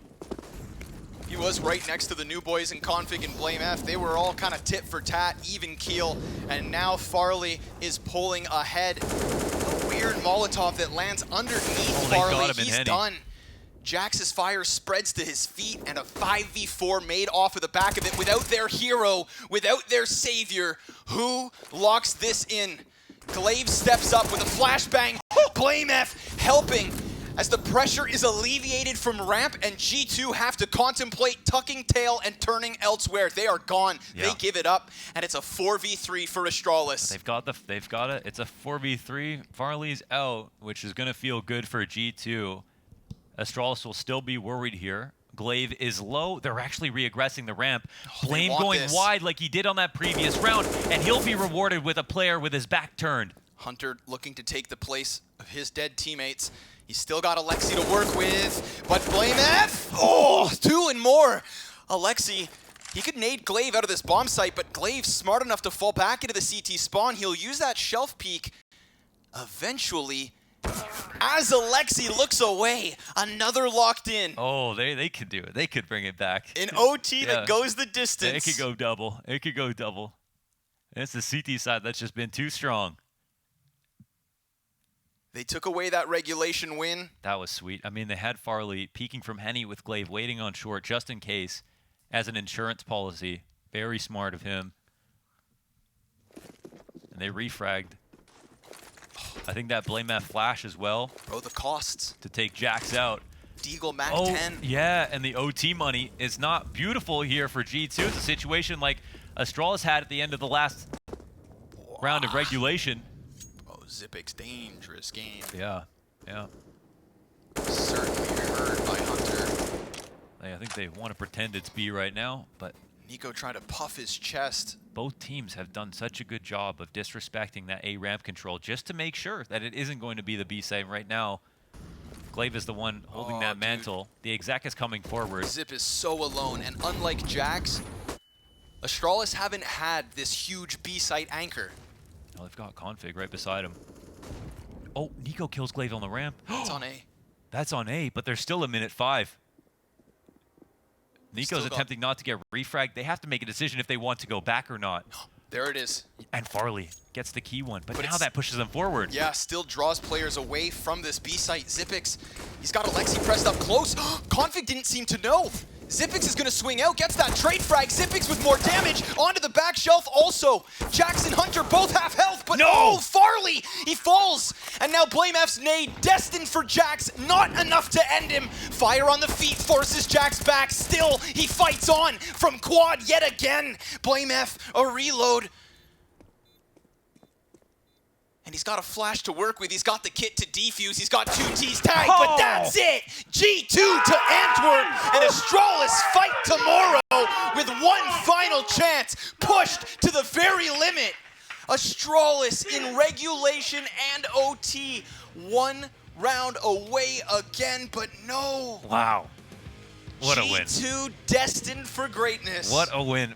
He was right next to the new boys in Config and BlameF. They were all kind of tit for tat, even keel. And now Farley is pulling ahead. A weird Molotov that lands underneath they Farley. got him in He's Henny. done. JaCkz's fire spreads to his feet, and a 5v4 made off of the back of it without their hero, without their savior. Who locks this in? Glaive steps up with a flashbang. BlameF helping as the pressure is alleviated from ramp, and G2 have to contemplate tucking tail and turning elsewhere. They are gone. Yeah. They give it up, and it's a 4v3 for Astralis. They've got it. It's a 4v3. Farley's out, which is going to feel good for G2. Astralis will still be worried here. Glaive is low. They're actually re-aggressing the ramp. Blame going wide like he did on that previous round, and he'll be rewarded with a player with his back turned. Hunter looking to take the place of his dead teammates. He's still got Alexi to work with, but BlameF, oh, 2 and more. Alexi, he could nade Glaive out of this bomb site, but Glaive's smart enough to fall back into the CT spawn. He'll use that shelf peek eventually. As Alexi looks away, another locked in. Oh, they could do it. They could bring it back. An OT that goes the distance. It could go double. It could go double. And it's the CT side that's just been too strong. They took away that regulation win. That was sweet. I mean, they had Farley peeking from Henny with Glaive, waiting on short just in case as an insurance policy. Very smart of him. And they refragged. I think that BlameF flash as well. Bro, the costs. To take JaCkz out. Deagle Mac 10. Yeah, and the OT money is not beautiful here for G2. It's a situation like Astralis had at the end of the last round of regulation. Oh, JaCkz, dangerous game. Yeah. Certainly heard by Hunter. I think they want to pretend it's B right now, but Nico trying to puff his chest. Both teams have done such a good job of disrespecting that A ramp control just to make sure that it isn't going to be the B side right now. Glaive is the one holding that mantle. The exec is coming forward. Zip is so alone, and unlike JaCkz, Astralis haven't had this huge B site anchor. Oh, they've got Config right beside him. Oh, Nico kills Glaive on the ramp. It's on A. That's on A, but there's still a minute 5. Nico's attempting not to get refragged. They have to make a decision if they want to go back or not. There it is. And Farley gets the key one, but now that pushes them forward. Yeah, still draws players away from this B site. JaCkz, he's got Alexi pressed up close. Config didn't seem to know. JaCkz is going to swing out, gets that trade frag. JaCkz with more damage onto the back shelf also. JaCkz and Hunter both half health, but oh, Farley, he falls. And now BlameF's nade, destined for JaCkz, not enough to end him. Fire on the feet forces JaCkz back. Still, he fights on from quad yet again. BlameF, a reload. And he's got a flash to work with. He's got the kit to defuse. He's got 2 T's tagged, but that's it. G2 to Antwerp, and Astralis fight tomorrow with one final chance, pushed to the very limit. Astralis in regulation and OT, 1 round away again, but no. Wow. What a win. G2 destined for greatness. What a win.